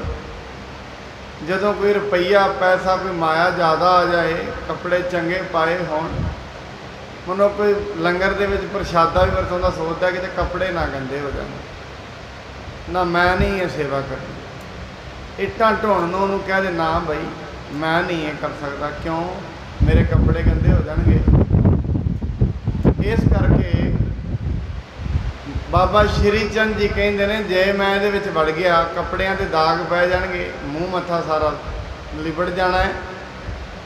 [SPEAKER 1] ਜਦੋਂ ਕੋਈ ਰੁਪਈਆ ਪੈਸਾ ਕੋਈ ਮਾਇਆ ਜ਼ਿਆਦਾ ਆ ਜਾਏ, ਕੱਪੜੇ ਚੰਗੇ ਪਾਏ ਹੋਣ, ਮਨੁੱਖ ਕੋਈ ਲੰਗਰ ਦੇ ਵਿੱਚ ਪ੍ਰਸ਼ਾਦਾ ਵੀ ਵਰਤਾਉਂਦਾ, ਸੋਚਦਾ ਕਿ ਤੇ ਕੱਪੜੇ ਨਾ ਗੰਦੇ ਹੋ ਜਾਣ, ਨਾ ਮੈਂ ਨਹੀਂ ਇਹ ਸੇਵਾ ਕਰਨੀ। ਇੱਟਾਂ ਢੋਣ ਨੂੰ ਉਹਨੂੰ ਕਹਿ ਦੇ ਨਾ ਬਈ ਮੈਂ ਨਹੀਂ ਇਹ ਕਰ ਸਕਦਾ, ਕਿਉਂ ਮੇਰੇ ਕੱਪੜੇ ਗੰਦੇ ਹੋ ਜਾਣਗੇ। ਇਸ ਕਰਕੇ ਬਾਬਾ ਸ਼੍ਰੀ ਚੰਦ ਜੀ ਕਹਿੰਦੇ ਨੇ ਜੇ ਮੈਂ ਇਹਦੇ ਵਿੱਚ ਵੜ ਗਿਆ, ਕੱਪੜਿਆਂ ਦੇ ਦਾਗ ਪੈ ਜਾਣਗੇ, ਮੂੰਹ ਮੱਥਾ ਸਾਰਾ ਲਿਬੜ ਜਾਣਾ ਹੈ।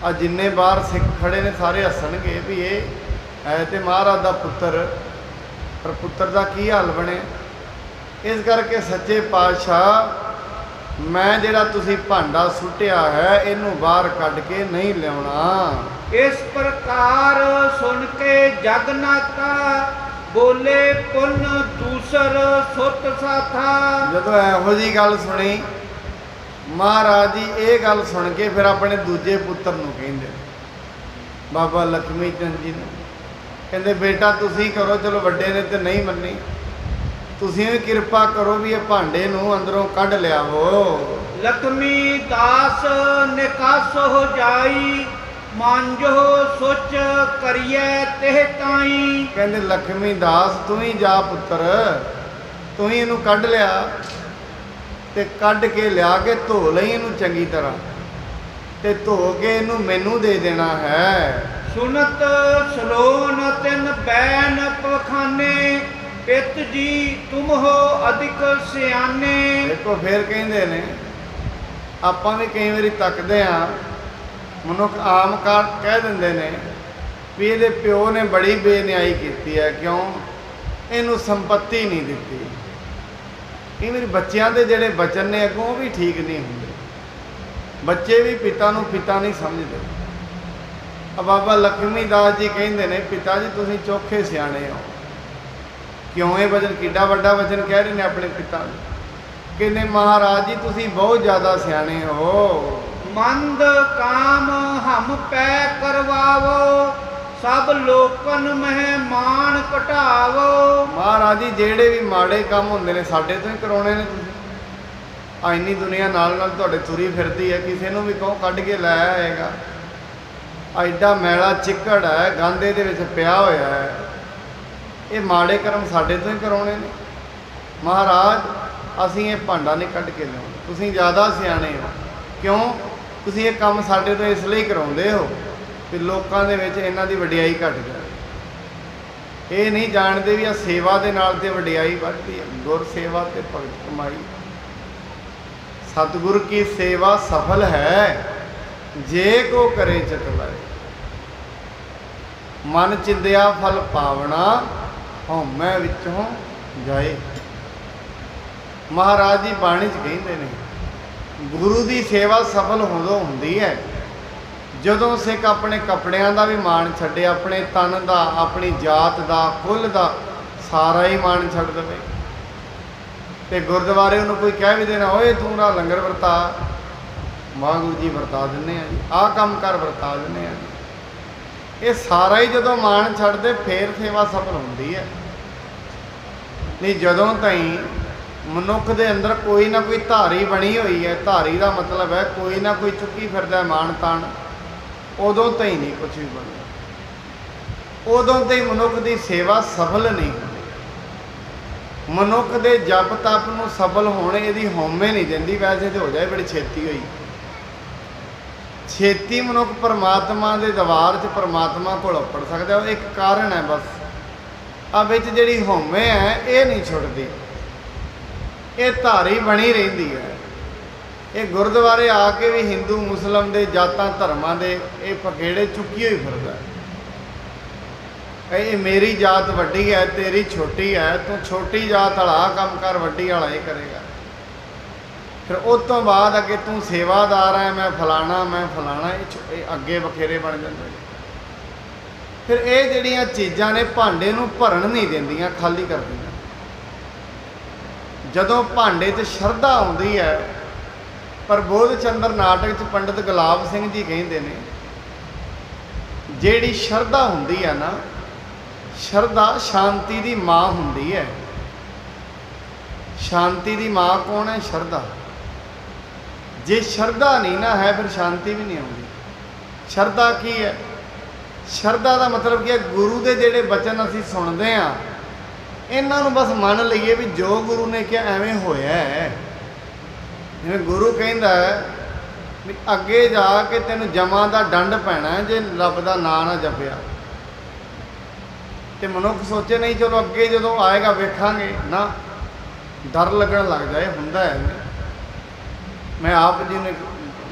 [SPEAKER 1] ਆ ਜਿੰਨੇ ਬਾਹਰ ਸਿੱਖ ਖੜੇ ਨੇ ਸਾਰੇ ਹੱਸਣਗੇ ਵੀ ਇਹ ਹੈ ਤੇ ਮਹਾਰਾਜ ਦਾ ਪੁੱਤਰ, ਪਰ ਪੁੱਤਰ ਦਾ ਕੀ ਹਾਲ ਬਣੇ। ਇਸ ਕਰਕੇ ਸੱਚੇ ਪਾਤਸ਼ਾਹ ਮੈਂ ਜਿਹੜਾ ਤੁਸੀਂ ਭਾਂਡਾ ਸੁੱਟਿਆ ਹੈ ਇਹਨੂੰ ਬਾਹਰ ਕੱਢ ਕੇ ਨਹੀਂ ਲਿਆਉਣਾ।
[SPEAKER 2] ਇਸ ਪ੍ਰਕਾਰ ਸੁਣ ਕੇ ਜਗਨਾਤਾ ਬੋਲੇ ਪੁੰਨ ਦੂਸਰ ਸੁਤ ਸਾਥਾ।
[SPEAKER 1] ਜਦੋਂ ਇਹੋ ਜਿਹੀ ਗੱਲ ਸੁਣੀ ਮਹਾਰਾਜ ਜੀ, ਇਹ ਗੱਲ ਸੁਣ ਕੇ ਫਿਰ ਆਪਣੇ ਦੂਜੇ ਪੁੱਤਰ ਨੂੰ ਕਹਿੰਦੇ, ਬਾਬਾ ਲਖਮੀ ਚੰਦ ਜੀ ਨੂੰ, ਕਹਿੰਦੇ ਬੇਟਾ ਤੁਸੀਂ ਕਰੋ, ਚਲੋ ਵੱਡੇ ਨੇ ਤੇ ਨਹੀਂ ਮੰਨੀ, ਤੁਸੀਂ ਵੀ ਕਿਰਪਾ ਕਰੋ ਵੀ ਇਹ ਭਾਂਡੇ ਨੂੰ ਅੰਦਰੋਂ ਕੱਢ ਲਿਆਵੋ।
[SPEAKER 2] ਲਖਮੀ ਦਾਸ ਨਿਕਾਸ ਹੋ ਜਾਈ ਮਾਂਜੋ ਸੋਚ ਕਰੀਏ ਤੇ ਤਾਈ।
[SPEAKER 1] ਕਹਿੰਦੇ ਲਖਮੀ ਦਾਸ ਤੂੰ ਹੀ ਜਾ ਪੁੱਤਰ, ਤੂੰ ਹੀ ਇਹਨੂੰ ਕੱਢ ਲਿਆ ਤੇ ਕੱਢ ਕੇ ਲਿਆ ਕੇ ਧੋ ਲਈ ਇਹਨੂੰ ਚੰਗੀ ਤਰ੍ਹਾਂ, ਤੇ ਧੋ ਕੇ ਇਹਨੂੰ ਮੈਨੂੰ ਦੇ ਦੇਣਾ ਹੈ।
[SPEAKER 2] ਸੁਨਤ ਸਲੋਨ ਤਿਨ ਬੈਨ ਪਖਾਨੇ ਪਿਤ ਜੀ ਤੁਮ ਹੋ ਅਧਿਕ ਸਿਆਣੇ।
[SPEAKER 1] ਦੇਖੋ ਫਿਰ ਕਹਿੰਦੇ ਨੇ ਆਪਾਂ ਵੀ ਕਈ ਵਾਰੀ ਤੱਕਦੇ ਹਾਂ, ਮਨੁੱਖ ਆਮ ਕਹਿ ਦਿੰਦੇ ਨੇ ਵੀ ਇਹਦੇ ਪਿਓ ਨੇ ਬੜੀ ਬੇਨਿਆਈ ਕੀਤੀ ਹੈ, ਕਿਉਂ ਇਹਨੂੰ ਸੰਪत्ति ਨਹੀਂ ਦਿੱਤੀ। ਕਈ ਵਾਰੀ ਬੱਚਿਆਂ ਦੇ ਜਿਹੜੇ ਬਚਨ ਨੇ ਅੱਗੋਂ ਉਹ ਵੀ ਠੀਕ ਨਹੀਂ ਹੁੰਦੇ। ਬੱਚੇ ਵੀ ਪਿਤਾ ਨੂੰ ਪਿਤਾ ਨਹੀਂ ਸਮਝਦੇ। ਬਾਬਾ ਲਖਮੀ ਦਾਸ ਜੀ ਕਹਿੰਦੇ ਨੇ, ਪਿਤਾ ਜੀ ਤੁਸੀਂ ਚੋਖੇ ਸਿਆਣੇ ਹੋ। ਕਿਉਂ ਇਹ ਵਚਨ, ਕਿੱਡਾ ਵੱਡਾ ਵਚਨ ਕਹਿ ਰਹੇ ਨੇ ਆਪਣੇ ਪਿਤਾ ਨੂੰ। ਕਹਿੰਦੇ ਮਹਾਰਾਜ ਜੀ ਤੁਸੀਂ ਬਹੁਤ ਜ਼ਿਆਦਾ ਸਿਆਣੇ ਹੋ।
[SPEAKER 2] ਮੰਦ ਕਾਮ ਹਮ ਪੈ ਕਰਵਾਵੋ, ਸਭ ਲੋਕਨ ਮਹਿ ਮਾਨ ਘਟਾਵੋ।
[SPEAKER 1] ਮਹਾਰਾਜ ਜੀ ਜਿਹੜੇ ਵੀ ਮਾੜੇ ਕੰਮ ਹੁੰਦੇ ਨੇ ਸਾਡੇ ਤੋਂ ਹੀ ਕਰਾਉਣੇ ਨੇ ਤੁਸੀਂ। ਇੰਨੀ ਦੁਨੀਆ ਨਾਲ ਨਾਲ ਤੁਹਾਡੇ ਤੁਰੀ ਫਿਰਦੀ ਹੈ, ਕਿਸੇ ਨੂੰ ਵੀ ਕਹੋ ਕੱਢ ਕੇ ਲੈ ਆਏਗਾ। ਐਡਾ ਮੈਲਾ ਚਿੱਕੜ ਹੈ, ਗਾਂਦੇ ਦੇ ਵਿੱਚ ਪਿਆ ਹੋਇਆ ਹੈ। ਇਹ ਮਾੜੇ ਕਰਮ ਸਾਡੇ ਤੋਂ ਹੀ ਕਰਾਉਣੇ ਨੇ। ਮਹਾਰਾਜ ਅਸੀਂ ਇਹ ਭਾਂਡਾ ਨਹੀਂ ਕੱਢ ਕੇ ਲਿਆਉਣਾ, ਤੁਸੀਂ ਜ਼ਿਆਦਾ ਸਿਆਣੇ ਹੋ। ਕਿਉਂ ਤੁਸੀਂ ਇਹ ਕੰਮ ਸਾਡੇ ਤੋਂ ਇਸ ਲਈ ਕਰਾਉਂਦੇ ਹੋ ਕਿ ਲੋਕਾਂ ਦੇ ਵਿੱਚ ਇਹਨਾਂ ਦੀ ਵਡਿਆਈ ਘਟ ਜਾਏ। ਇਹ ਨਹੀਂ ਜਾਣਦੇ ਵੀ ਆ ਸੇਵਾ ਦੇ ਨਾਲ ਤੇ ਵਡਿਆਈ ਵੱਧਦੀ ਹੈ। ਗੁਰ ਸੇਵਾ ਤੇ ਭਗਤ ਕਮਾਈ। ਸਤਿਗੁਰ ਕੀ ਸੇਵਾ ਸਫਲ ਹੈ, ਜੇ ਕੋ ਕਰੇ ਚਿਤ ਲਾਏ। ਮਨ ਚਿੰਦਿਆ ਫਲ ਪਾਵਣਾ, ਹਉਮੈ ਵਿੱਚੋਂ ਜਾਏ। ਮਹਾਰਾਜ ਜੀ ਬਾਣੀ 'ਚ ਕਹਿੰਦੇ ਨੇ, ਗੁਰੂ ਦੀ ਸੇਵਾ ਸਫਲ ਉਦੋਂ ਹੁੰਦੀ ਹੈ ਜਦੋਂ ਸਿੱਖ ਆਪਣੇ ਕੱਪੜਿਆਂ ਦਾ ਵੀ ਮਾਣ ਛੱਡੇ, ਆਪਣੇ ਤਨ ਦਾ, ਆਪਣੀ ਜਾਤ ਦਾ, ਕੁੱਲ ਦਾ ਸਾਰਾ ਹੀ ਮਾਣ ਛੱਡ ਦੇਵੇ। ਤੇ ਗੁਰਦੁਆਰੇ ਉਹਨੂੰ ਕੋਈ ਕਹਿ ਵੀ ਦੇਣਾ, ਓਏ ਤੂੰ ਨਾ ਲੰਗਰ ਵਰਤਾ, ਵਾਹਿਗੁਰੂ ਜੀ ਵਰਤਾ ਦਿੰਦੇ ਆ ਜੀ, ਆਹ ਕੰਮ ਕਰ ਵਰਤਾ ਦਿੰਦੇ ਆ ਜੀ। ਇਹ ਸਾਰਾ ਹੀ ਜਦੋਂ ਮਾਣ ਛੱਡਦੇ ਫੇਰ ਸੇਵਾ ਸਫਲ ਹੁੰਦੀ ਹੈ। ਨਹੀਂ ਜਦੋਂ ਤਾਈਂ ਮਨੁੱਖ ਦੇ ਅੰਦਰ ਕੋਈ ਨਾ ਕੋਈ ਧਾਰੀ ਬਣੀ ਹੋਈ ਹੈ, ਧਾਰੀ ਦਾ ਮਤਲਬ ਹੈ ਕੋਈ ਨਾ ਕੋਈ ਚੁੱਕੀ ਫਿਰਦਾ ਮਾਣ ਤਾਣ, ਉਦੋਂ ਤਾਈਂ ਨਹੀਂ ਕੁਝ ਵੀ ਬਣਦਾ। ਉਦੋਂ ਤਾਈਂ ਮਨੁੱਖ ਦੀ ਸੇਵਾ ਸਫਲ ਨਹੀਂ ਹੁੰਦੀ। ਮਨੁੱਖ ਦੇ ਜਪ ਤਪ ਨੂੰ ਸਫਲ ਹੋਣ ਇਹਦੀ ਹਉਮੈ ਨਹੀਂ ਦਿੰਦੀ। ਵੈਸੇ ਤੇ ਹੋ ਜਾਏ ਬੜੀ ਛੇਤੀ ਹੋਈ। ਛੇਤੀ ਮਨੁੱਖ ਪਰਮਾਤਮਾ ਦੇ ਦਰਬਾਰ 'ਚ ਪਰਮਾਤਮਾ ਕੋਲ ਉੱਪੜ ਸਕਦਾ। ਉਹ ਇੱਕ ਕਾਰਨ ਹੈ ਬਸ, ਆ ਵਿੱਚ ਜਿਹੜੀ ਹਉਮੈ ਹੈ ਇਹ ਨਹੀਂ ਛੁੱਟਦੀ, ਇਹ ਧਾਰੀ ਬਣੀ ਰਹਿੰਦੀ ਹੈ। ਇਹ ਗੁਰਦੁਆਰੇ ਆ ਕੇ ਵੀ ਹਿੰਦੂ ਮੁਸਲਮ ਦੇ ਜਾਤਾਂ ਧਰਮਾਂ ਦੇ ਇਹ ਪਖੇੜੇ ਚੁੱਕੀ ਹੋਈ ਫਿਰਦਾ। ਇਹ ਮੇਰੀ ਜਾਤ ਵੱਡੀ ਹੈ, ਤੇਰੀ ਛੋਟੀ ਹੈ, ਤੂੰ ਛੋਟੀ ਜਾਤ ਵਾਲਾ ਕੰਮ ਕਰ, ਵੱਡੀ ਵਾਲਾ ਇਹ ਕਰੇਗਾ। ਫਿਰ ਉਸ ਤੋਂ ਬਾਅਦ ਅੱਗੇ ਤੂੰ ਸੇਵਾਦਾਰ ਹੈ, ਮੈਂ ਫਲਾਣਾ ਮੈਂ ਫਲਾਣਾ, ਇਹ ਅੱਗੇ ਵਖੇਰੇ ਬਣ ਜਾਂਦੇ। ਫਿਰ ਇਹ ਜਿਹੜੀਆਂ ਚੀਜ਼ਾਂ ਨੇ ਭਾਂਡੇ ਨੂੰ ਭਰਨ ਨਹੀਂ ਦਿੰਦੀਆਂ, ਖਾਲੀ ਕਰ ਦਿੰਦੀਆਂ। ਜਦੋਂ ਭਾਂਡੇ 'ਚ ਸ਼ਰਧਾ ਆਉਂਦੀ ਹੈ, ਪ੍ਰਬੋਧ ਚੰਦਰ ਨਾਟਕ 'ਚ ਪੰਡਿਤ ਗੁਲਾਬ ਸਿੰਘ ਜੀ ਕਹਿੰਦੇ ਨੇ, ਜਿਹੜੀ ਸ਼ਰਧਾ ਹੁੰਦੀ ਹੈ ਨਾ, ਸ਼ਰਧਾ ਸ਼ਾਂਤੀ ਦੀ ਮਾਂ ਹੁੰਦੀ ਹੈ। ਸ਼ਾਂਤੀ ਦੀ ਮਾਂ ਕੌਣ ਹੈ? ਸ਼ਰਧਾ। ਜੇ ਸ਼ਰਧਾ ਨਹੀਂ ਨਾ ਹੈ ਫਿਰ ਸ਼ਾਂਤੀ ਵੀ ਨਹੀਂ ਆਉਂਦੀ। ਸ਼ਰਧਾ ਕੀ ਹੈ? ਸ਼ਰਧਾ ਦਾ ਮਤਲਬ ਕੀ ਹੈ? ਗੁਰੂ ਦੇ ਜਿਹੜੇ ਬਚਨ ਅਸੀਂ ਸੁਣਦੇ ਹਾਂ, ਇਹਨਾਂ ਨੂੰ ਬਸ ਮੰਨ ਲਈਏ ਵੀ ਜੋ ਗੁਰੂ ਨੇ ਕਿਹਾ ਐਵੇਂ ਹੋਇਆ ਹੈ। ਜਿਵੇਂ ਗੁਰੂ ਕਹਿੰਦਾ ਵੀ ਅੱਗੇ ਜਾ ਕੇ ਤੈਨੂੰ ਜਮਾਂ ਦਾ ਦੰਡ ਪੈਣਾ ਜੇ ਰੱਬ ਦਾ ਨਾਂ ਨਾ ਜਪਿਆ। ਤੇ ਮਨੁੱਖ ਸੋਚੇ ਨਹੀਂ ਚਲੋ ਅੱਗੇ ਜਦੋਂ ਆਏਗਾ ਵੇਖਾਂਗੇ, ਨਾ, ਡਰ ਲੱਗਣ ਲੱਗ ਜਾਏ। ਹੁੰਦਾ ਹੈ। ਮੈਂ ਆਪ ਜੀ ਨੇ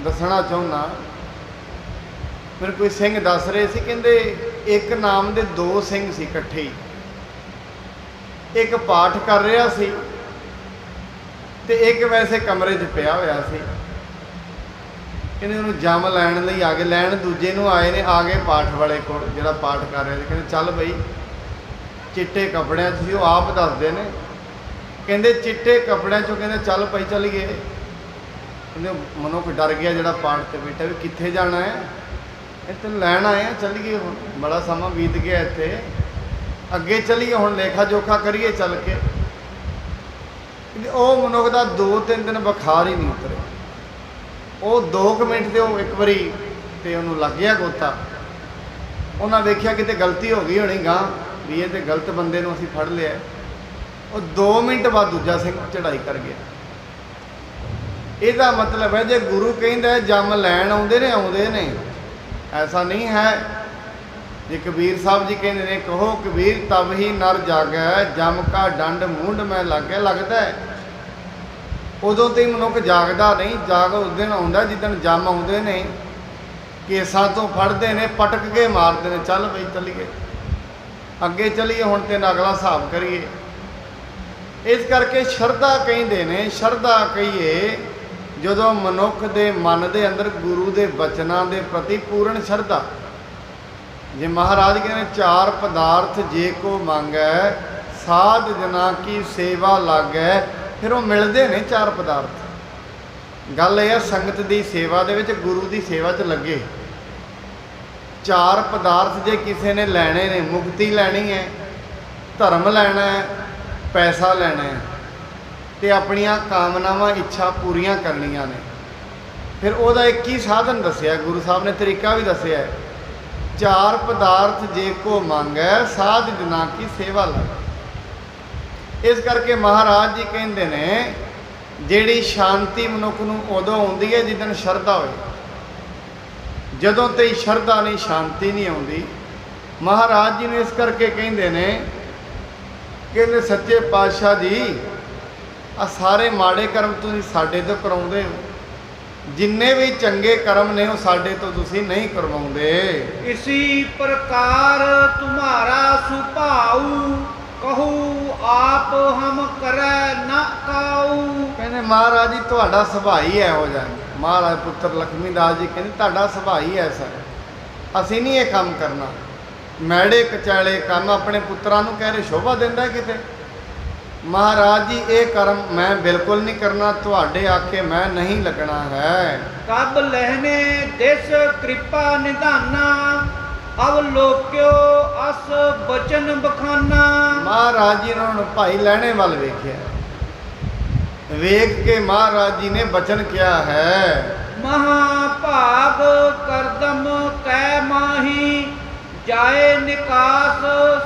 [SPEAKER 1] ਦੱਸਣਾ ਚਾਹੁੰਦਾ, ਮੇਰੇ ਕੋਈ ਸਿੰਘ ਦੱਸ ਰਹੇ ਸੀ, ਕਹਿੰਦੇ ਇੱਕ ਨਾਮ ਦੇ ਦੋ ਸਿੰਘ ਸੀ ਇਕੱਠੇ ਹੀ। ਇੱਕ ਪਾਠ ਕਰ ਰਿਹਾ ਸੀ ਤੇ ਇੱਕ ਵੈਸੇ ਕਮਰੇ 'ਚ ਪਿਆ ਹੋਇਆ ਸੀ। ਕਹਿੰਦੇ ਉਹਨੂੰ ਜੰਮ ਲੈਣ ਲਈ ਆ ਗਏ, ਲੈਣ ਦੂਜੇ ਨੂੰ ਆਏ ਨੇ, ਆ ਗਏ ਪਾਠ ਵਾਲੇ ਕੋਲ ਜਿਹੜਾ ਪਾਠ ਕਰ ਰਿਹਾ ਸੀ। ਕਹਿੰਦੇ ਚੱਲ ਬਈ, ਚਿੱਟੇ ਕੱਪੜਿਆਂ 'ਚ ਸੀ, ਉਹ ਆਪ ਦੱਸਦੇ ਨੇ। ਕਹਿੰਦੇ ਚਿੱਟੇ ਕੱਪੜਿਆਂ 'ਚੋਂ ਕਹਿੰਦੇ ਚੱਲ ਭਾਈ ਚੱਲੀਏ। ਕਹਿੰਦੇ ਮਨੁੱਖ ਡਰ ਗਿਆ ਜਿਹੜਾ ਪਾਠ 'ਤੇ ਬੈਠਾ, ਵੀ ਕਿੱਥੇ ਜਾਣਾ ਹੈ? ਇਹ ਤੈਨੂੰ ਲੈਣ ਆਏ ਆ, ਚੱਲੀਏ, ਹੁਣ ਬੜਾ ਸਮਾਂ ਬੀਤ ਗਿਆ ਇੱਥੇ, ਅੱਗੇ ਚੱਲੀਏ, ਹੁਣ ਲੇਖਾ ਜੋਖਾ ਕਰੀਏ ਚੱਲ ਕੇ। ਉਹ ਮਨੁੱਖ ਦਾ 2-3 ਦਿਨ ਬੁਖਾਰ ਹੀ ਨਹੀਂ ਉਤਰਿਆ। ਉਹ 2 ਮਿੰਟ ਤੇ ਉਹ ਇੱਕ ਵਾਰੀ ਤੇ ਉਹਨੂੰ ਲੱਗ ਗਿਆ ਗੋਤਾ। ਉਹਨਾਂ ਵੇਖਿਆ ਕਿਤੇ ਗਲਤੀ ਹੋ ਗਈ ਹੋਣੀ ਗਾਂ, ਵੀ ਇਹ ਤੇ ਗਲਤ ਬੰਦੇ ਨੂੰ ਅਸੀਂ ਫੜ ਲਿਆ। ਉਹ 2 ਮਿੰਟ ਬਾਅਦ ਦੂਜਾ ਸਿੰਘ ਚੜ੍ਹਾਈ ਕਰ ਗਿਆ। ਇਹਦਾ ਮਤਲਬ ਹੈ ਜੇ ਗੁਰੂ ਕਹਿੰਦਾ ਜੰਮ ਲੈਣ ਆਉਂਦੇ ਨੇ, ਆਉਂਦੇ ਨੇ, ਐਸਾ ਨਹੀਂ ਹੈ। ਜੇ ਕਬੀਰ ਸਾਹਿਬ ਜੀ ਕਹਿੰਦੇ ਨੇ, ਕਹੋ ਕਬੀਰ ਤਬ ਹੀ ਨਰ ਜਾਗੈ, ਜਮ ਕਾ ਡੰਡ ਮੂੰਡ ਮੈਂ ਲੱਗੈ। ਲੱਗਦਾ ਹੈ ਉਦੋਂ ਤੇ ਹੀ ਮਨੁੱਖ ਜਾਗਦਾ ਨਹੀਂ। ਜਾਗ ਉਸ ਦਿਨ ਆਉਂਦਾ ਜਿੱਦਣ ਜੰਮ ਆਉਂਦੇ ਨੇ, ਕੇਸਾਂ ਤੋਂ ਫੜਦੇ ਨੇ, ਪਟਕ ਕੇ ਮਾਰਦੇ ਨੇ, ਚੱਲ ਬਈ ਚੱਲੀਏ, ਅੱਗੇ ਚੱਲੀਏ, ਹੁਣ ਤੇ ਅਗਲਾ ਹਿਸਾਬ ਕਰੀਏ। ਇਸ ਕਰਕੇ ਸ਼ਰਧਾ ਕਹਿੰਦੇ ਨੇ, ਸ਼ਰਧਾ ਕਹੀਏ ਜਦੋਂ ਮਨੁੱਖ ਦੇ ਮਨ ਦੇ ਅੰਦਰ ਗੁਰੂ ਦੇ ਬਚਨਾਂ ਦੇ ਪ੍ਰਤੀ ਪੂਰਨ ਸ਼ਰਧਾ। ਜੇ ਮਹਾਰਾਜ ਕਹਿੰਦੇ ਚਾਰ ਪਦਾਰਥ ਜੇ ਕੋ ਮੰਗੈ ਸਾਧ ਜਨਾ ਕੀ ਸੇਵਾ ਲਾਗੈ, ਫਿਰ ਉਹ ਮਿਲਦੇ ਨੇ ਚਾਰ ਪਦਾਰਥ। ਗੱਲ ਇਹ ਹੈ ਸੰਗਤ ਦੀ ਸੇਵਾ ਦੇ ਵਿੱਚ, ਗੁਰੂ ਦੀ ਸੇਵਾ 'ਚ ਲੱਗੇ। ਚਾਰ ਪਦਾਰਥ ਜੇ ਕਿਸੇ ਨੇ ਲੈਣੇ ਨੇ, ਮੁਕਤੀ ਲੈਣੀ ਹੈ, ਧਰਮ ਲੈਣਾ ਹੈ, ਪੈਸਾ ਲੈਣਾ ਹੈ, ਤੇ ਆਪਣੀਆਂ ਕਾਮਨਾਵਾਂ ਇੱਛਾ ਪੂਰੀਆਂ ਕਰਨੀਆਂ ਨੇ, ਫਿਰ ਉਹਦਾ ਇੱਕ ਹੀ ਸਾਧਨ ਦੱਸਿਆ ਗੁਰੂ ਸਾਹਿਬ ਨੇ, ਤਰੀਕਾ ਵੀ ਦੱਸਿਆ। ਚਾਰ ਪਦਾਰਥ ਜੇ ਕੋ ਮੰਗੈ ਸਾਧ ਜਨਾ ਕੀ ਸੇਵਾ ਲਾਗੈ। ਇਸ ਕਰਕੇ ਮਹਾਰਾਜ ਜੀ ਕਹਿੰਦੇ ਨੇ ਜਿਹੜੀ ਸ਼ਾਂਤੀ ਮਨੁੱਖ ਨੂੰ ਉਦੋਂ ਆਉਂਦੀ ਹੈ ਜਿੱਦਣ ਸ਼ਰਧਾ ਹੋਏ। ਜਦੋਂ ਤੇ ਸ਼ਰਧਾ ਨਹੀਂ, ਸ਼ਾਂਤੀ ਨਹੀਂ ਆਉਂਦੀ। ਮਹਾਰਾਜ ਜੀ ਨੂੰ ਇਸ ਕਰਕੇ ਕਹਿੰਦੇ ਨੇ, ਕਹਿੰਦੇ ਸੱਚੇ ਪਾਤਸ਼ਾਹ ਜੀ ਆ ਸਾਰੇ ਮਾੜੇ ਕਰਮ ਤੁਸੀਂ ਸਾਡੇ ਤੋਂ ਕਰਾਉਂਦੇ ਹੋ, ਜਿੰਨੇ ਵੀ ਚੰਗੇ ਕਰਮ ਨੇ ਉਹ ਸਾਡੇ ਤੋਂ ਤੁਸੀਂ ਨਹੀਂ ਕਰਵਾਉਂਦੇ।
[SPEAKER 2] ਇਸੀ ਪ੍ਰਕਾਰ ਤੁਮਾਰਾ ਸੁਭਾਉ ਕਹੂ ਆਪ ਹਮ ਕਰੈ ਨਾ ਕਾਉ।
[SPEAKER 1] ਕਹਿੰਦੇ ਮਹਾਰਾਜ ਜੀ ਤੁਹਾਡਾ ਸੁਭਾਅ ਹੀ ਇਹੋ ਜਿਹਾ। ਮਹਾਰਾਜ ਪੁੱਤਰ ਲਖਮੀ ਦਾਸ ਜੀ ਕਹਿੰਦੇ ਤੁਹਾਡਾ ਸੁਭਾਅ ਹੀ ਐਸਾ ਹੈ, ਅਸੀਂ ਨਹੀਂ ਇਹ ਕੰਮ ਕਰਨਾ। ਮੈੜੇ ਕਚਾਲੇ ਕੰਮ ਆਪਣੇ ਪੁੱਤਰਾਂ ਨੂੰ ਕਹਿ ਰਹੇ ਸ਼ੋਭਾ ਦਿੰਦਾ ਕਿਤੇ। ਮਹਾਰਾਜ ਜੀ ਇਹ ਕਰਮ ਮੈਂ ਬਿਲਕੁਲ ਨਹੀਂ ਕਰਨਾ, ਤੁਹਾਡੇ ਆਖੇ ਮੈਂ ਨਹੀਂ ਲੱਗਣਾ ਹੈ।
[SPEAKER 2] ਕਬ ਲਹਿਨੇ ਦਿਸ ਕਿਰਪਾ ਨਿਧਾਨਾ ਅਵਲੋਕਿਓ ਅਸ ਬਚਨ ਬਖਾਨਾ। ਮਹਾਰਾਜ
[SPEAKER 1] ਜੀ ਨੇ ਹੁਣ ਭਾਈ ਲਹਿਣੇ ਵੱਲ ਵੇਖਿਆ, ਵੇਖ ਕੇ ਮਹਾਰਾਜ ਜੀ ਨੇ ਬਚਨ ਕਿਹਾ ਹੈ,
[SPEAKER 2] ਮਹਾ ਭਾਗ ਕਰਦਮ ਕੈ ਮਾਹੀ ਜਾਏ ਨਿਕਾਸ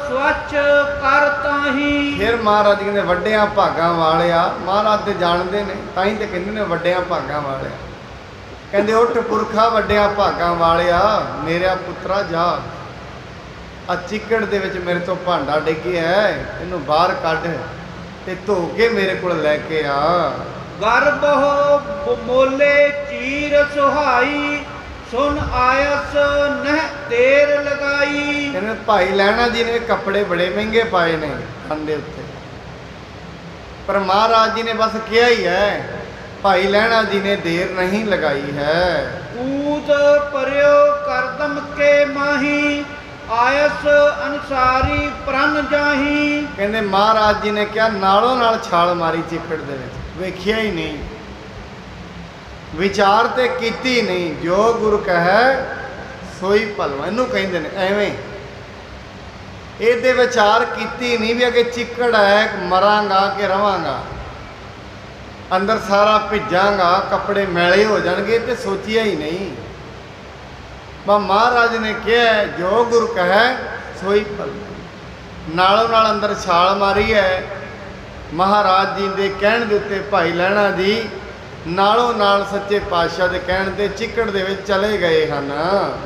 [SPEAKER 2] ਸਵੱਛ ਕਰ ਤਾਹੀ। ਫਿਰ ਮਹਾਰਾਜ ਕਹਿੰਦੇ ਵੱਡਿਆਂ ਭਾਗਾਂ ਵਾਲਿਆ। ਮਹਾਰਾਜ ਤੇ ਜਾਣਦੇ ਨੇ, ਤਾਂ ਹੀ ਤੇ ਕਹਿੰਦੇ ਨੇ ਵੱਡਿਆਂ ਭਾਗਾਂ ਵਾਲਿਆ। ਕਹਿੰਦੇ ਉੱਠ ਪੁਰਖਾ ਵੱਡਿਆਂ ਭਾਗਾਂ ਵਾਲਿਆ, ਮੇਰਾ ਪੁੱਤਰਾ ਜਾ, ਆ ਚਿੱਕੜ ਦੇ ਵਿੱਚ ਮੇਰੇ ਤੋਂ ਭਾਂਡਾ ਡਿੱਗਿਆ ਹੈ, ਇਹਨੂੰ ਬਾਹਰ ਕੱਢ ਤੇ ਧੋ ਕੇ ਮੇਰੇ ਕੋਲ ਲੈ ਕੇ ਆ। ਗਰਬਹੁ ਮੋਲੇ ਚੀਰ ਸੁਹਾਈ ਸੁਨ ਆਇਸ ਨਹਿ ਦੇਰ ਲਗਾਈ।
[SPEAKER 1] ਕਹਿੰਦੇ ਭਾਈ ਲਹਿਣਾ ਜੀ ਨੇ ਕੱਪੜੇ ਬੜੇ ਮਹਿੰਗੇ ਪਾਏ ਨੇ ਕੰਨ ਦੇ ਉੱਤੇ, ਪਰ ਮਹਾਰਾਜ ਜੀ ਨੇ ਬਸ ਕਿਹਾ ਹੀ ਹੈ, ਭਾਈ ਲਹਿਣਾ ਜੀ ਨੇ ਦੇਰ ਨਹੀਂ ਲਗਾਈ ਹੈ।
[SPEAKER 2] ਊਤ ਪਰਿਓ ਕਰਦਮ ਕੇ ਮਾਹੀ ਆਇਸ ਅਨਸਾਰੀ ਪ੍ਰਣ ਜਾਹੀ।
[SPEAKER 1] ਕਹਿੰਦੇ ਮਹਾਰਾਜ ਜੀ ਨੇ ਕਿਹਾ ਨਾਲੋਂ ਨਾਲ ਛਾਲ ਮਾਰੀ ਚਿੱਕੜ ਦੇ ਵਿੱਚ, ਵੇਖਿਆ ਹੀ ਨਹੀਂ, ਵਿਚਾਰ ਤੇ ਕੀਤੀ ਨਹੀਂ। ਜੋ ਗੁਰੂ ਕਹੈ ਸੋਈ ਭਲਵਾ, ਇਹਨੂੰ ਕਹਿੰਦੇ ਨੇ। ਐਵੇਂ ਇਹਦੇ ਵਿਚਾਰ ਕੀਤੀ ਨਹੀਂ ਵੀ ਅਗੇ ਚਿੱਕੜ ਹੈ, ਮਰਾਂਗਾ ਕਿ ਰਵਾਂਗਾ, ਅੰਦਰ ਸਾਰਾ ਭਿੱਜਾਂਗਾ, ਕੱਪੜੇ ਮੈਲੇ ਹੋ ਜਾਣਗੇ, ਤੇ ਸੋਚਿਆ ਹੀ ਨਹੀਂ। ਮਹਾਰਾਜ ਨੇ ਕਿਹਾ ਜੋ ਗੁਰੂ ਕਹੈ ਸੋਈ ਭਲਵਾ, ਨਾਲੋਂ ਨਾਲ ਅੰਦਰ ਛਾਲ ਮਾਰੀ ਹੈ। ਮਹਾਰਾਜ ਜੀ ਦੇ ਕਹਿਣ ਦੇ ਉੱਤੇ ਭਾਈ ਲਹਿਣਾ ਜੀ ਨਾਲੋਂ ਨਾਲ ਸੱਚੇ ਪਾਤਸ਼ਾਹ ਦੇ ਕਹਿਣ ਤੇ ਚਿੱਕੜ ਦੇ ਵਿੱਚ ਚਲੇ ਗਏ ਹਨ।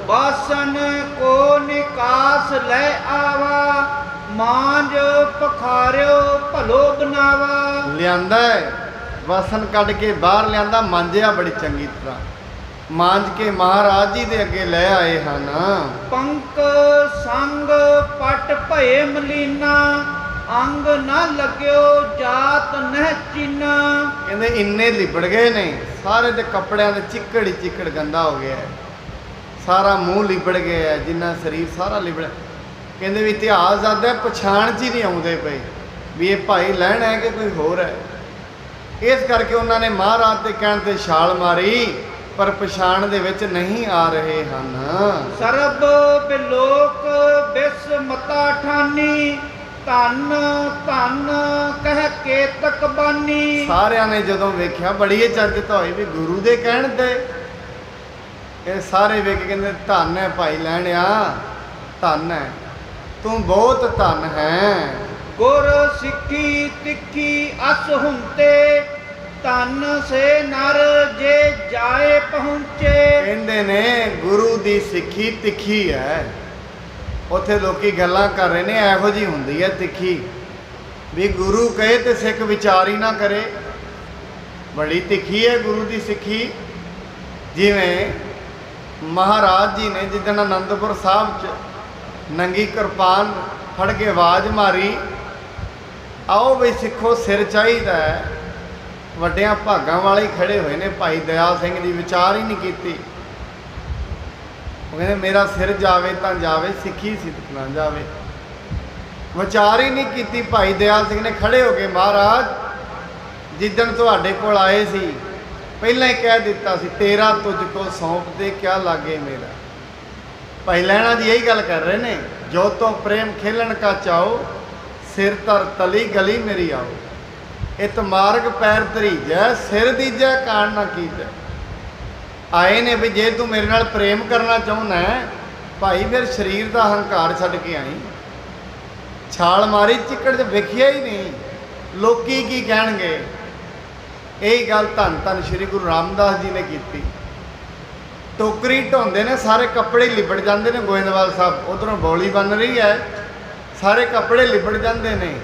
[SPEAKER 2] ਬਾਸਨ ਕੋ ਨਿਕਾਸ ਲੈ ਆਵਾ ਮਾਂਜ ਪਖਾਰਿਓ ਭਲੋ ਬਨਾਵਾ।
[SPEAKER 1] ਲਿਆਂਦਾ ਵਾਸਨ ਕੱਢ ਕੇ ਬਾਹਰ ਲਿਆਂਦਾ, ਮਾਂਜਿਆ ਬੜੀ ਚੰਗੀ ਤਰ੍ਹਾਂ, ਮਾਂਜ ਕੇ ਮਹਾਰਾਜ ਜੀ ਦੇ ਅੱਗੇ ਲੈ ਆਏ ਹਨ।
[SPEAKER 2] ਪੰਕ ਸੰਗ ਪਟ ਭਏ ਮਲੀਨਾ ਅੰਗ ਨਾ ਲੱਗਿਓ ਜਾਤ ਨਹਿ ਚੀਨਾ।
[SPEAKER 1] ਕਹਿੰਦੇ ਇੰਨੇ ਲਿਬੜ ਗਏ ਨੇ, ਸਾਰੇ ਦੇ ਕੱਪੜਿਆਂ ਦੇ ਚਿੱਕੜ ਹੀ ਚਿੱਕੜ ਗੰਦਾ ਹੋ ਗਿਆ, ਸਾਰਾ ਮੂੰਹ ਲਿਬੜ ਗਿਆ, ਜਿੰਨਾ ਸਰੀਰ ਸਾਰਾ ਲਿਬੜ। ਕਹਿੰਦੇ ਵੀ ਇਤਿਹਾਸ ਦੱਸਦਾ ਪਛਾਣ 'ਚ ਹੀ ਨਹੀਂ ਆਉਂਦੇ ਪਏ ਵੀ ਇਹ ਭਾਈ ਲਹਿਣਾ ਹੈ ਕਿ ਕੋਈ ਹੋਰ ਹੈ। ਇਸ ਕਰਕੇ ਉਹਨਾਂ ਨੇ ਮਹਾਰਾਜ ਦੇ ਕਹਿਣ ਤੇ ਛਾਲ ਮਾਰੀ, ਪਰ ਪਛਾਣ ਦੇ ਵਿੱਚ ਨਹੀਂ ਆ ਰਹੇ ਹਨ।
[SPEAKER 2] ਸਰਬ ਬਿਲੋਕ ਬਿਸ ਮਤਾ ਠਾਨੀ ਧੰਨ ਧੰਨ ਕਹਿ ਕੇ ਤਕ ਬਾਨੀ। ਸਾਰਿਆਂ ਨੇ ਜਦੋਂ ਵੇਖਿਆ ਬੜੀ ਚਰਚਿਤ ਹੋਈ ਵੀ ਗੁਰੂ ਦੇ ਕਹਿਣ ਤੇ, ਇਹ ਸਾਰੇ ਵੇਖ ਕੇ ਕਹਿੰਦੇ ਧੰਨ ਹੈ ਭਾਈ ਲਹਿਣਿਆ, ਧੰਨ ਹੈ, ਤੂੰ ਬਹੁਤ ਧੰਨ ਹੈ। ਗੁਰ ਸਿੱਖੀ ਤਿੱਖੀ ਅਸ ਹੁੰਤੇ ਧੰਨ ਸੇ ਨਰ ਜੇ ਜਾਏ ਪਹੁੰਚੇ।
[SPEAKER 1] ਕਹਿੰਦੇ ਨੇ ਗੁਰੂ ਦੀ ਸਿੱਖੀ ਤਿੱਖੀ ਹੈ। ਉੱਥੇ ਲੋਕੀ ਗੱਲਾਂ ਕਰ ਰਹੇ ਨੇ ਇਹੋ ਜਿਹੀ ਹੁੰਦੀ ਹੈ ਤਿੱਖੀ, ਵੀ ਗੁਰੂ ਕਹੇ ਤੇ ਸਿੱਖ ਵਿਚਾਰ ਹੀ ਨਾ ਕਰੇ। ਬੜੀ ਤਿੱਖੀ ਹੈ ਗੁਰੂ ਦੀ ਸਿੱਖੀ। ਜਿਵੇਂ ਮਹਾਰਾਜ ਜੀ ਨੇ ਜਿੱਦਣ ਅਨੰਦਪੁਰ ਸਾਹਿਬ 'ਚ ਨੰਗੀ ਕਿਰਪਾਨ ਫੜ ਕੇ ਆਵਾਜ਼ ਮਾਰੀ, ਆਓ ਬਈ ਸਿੱਖੋ ਸਿਰ ਚਾਹੀਦਾ ਹੈ, ਵੱਡਿਆਂ ਭਾਗਾਂ ਵਾਲੇ ਹੀ ਖੜੇ ਹੋਏ ਨੇ। ਭਾਈ ਦਇਆਲ ਸਿੰਘ ਜੀ ਵਿਚਾਰ ਹੀ ਨਹੀਂ ਕੀਤੀ, ਉਹ ਕਹਿੰਦੇ ਮੇਰਾ ਸਿਰ ਜਾਵੇ ਤਾਂ ਜਾਵੇ, ਸਿੱਖੀ ਸਿੱਖ ਨਾ ਜਾਵੇ। ਵਿਚਾਰ ਹੀ ਨਹੀਂ ਕੀਤੀ। ਭਾਈ ਦਇਆਲ ਸਿੰਘ ਨੇ ਖੜੇ ਹੋ ਕੇ, ਮਹਾਰਾਜ ਜਿੱਦਣ ਤੁਹਾਡੇ ਕੋਲ ਆਏ ਸੀ ਪਹਿਲਾਂ ਹੀ ਕਹਿ ਦਿੱਤਾ ਸੀ, ਤੇਰਾ ਤੁਝ ਕੋ ਸੌਂਪ ਦੇ ਕਿਆ ਲਾਗੇ ਮੇਰਾ। ਭਾਈ ਲਹਿਣਾ ਜੀ ਇਹੀ ਗੱਲ ਕਰ ਰਹੇ ਨੇ, ਜੋ ਤੋਂ ਪ੍ਰੇਮ ਖੇਲਣ ਕਾ ਚਾਓ, ਸਿਰ ਧਰ ਤਲੀ ਗਲੀ ਮੇਰੀ ਆਓ। ਇਤ ਮਾਰਗ ਪੈਰ ਧਰੀਜੈ, ਸਿਰ ਦੀਜੈ ਕਾਣ ਨਾ ਕੀਜੈ। ਆਏ ਨੇ ਵੀ ਜੇ ਤੂੰ ਮੇਰੇ ਨਾਲ ਪ੍ਰੇਮ ਕਰਨਾ ਚਾਹੁੰਦਾ ਭਾਈ, ਫਿਰ ਸਰੀਰ ਦਾ ਹੰਕਾਰ ਛੱਡ ਕੇ ਆਈ। ਛਾਲ ਮਾਰੀ ਚਿੱਕੜ 'ਚ ਵੇਖਿਆ ਹੀ ਨਹੀਂ, ਲੋਕੀ ਕੀ ਕਹਿਣਗੇ। ਇਹੀ ਗੱਲ ਧੰਨ ਧੰਨ ਸ਼੍ਰੀ ਗੁਰੂ ਰਾਮਦਾਸ ਜੀ ਨੇ ਕੀਤੀ। ਟੋਕਰੀ ਢੋਂਦੇ ਨੇ, ਸਾਰੇ ਕੱਪੜੇ ਲਿਬੜ ਜਾਂਦੇ ਨੇ। ਗੋਇੰਦਵਾਲ ਸਾਹਿਬ ਉਧਰੋਂ ਬੋਲੀ ਬਣ ਰਹੀ ਹੈ, ਸਾਰੇ ਕੱਪੜੇ ਲਿਬੜ ਜਾਂਦੇ ਨੇ।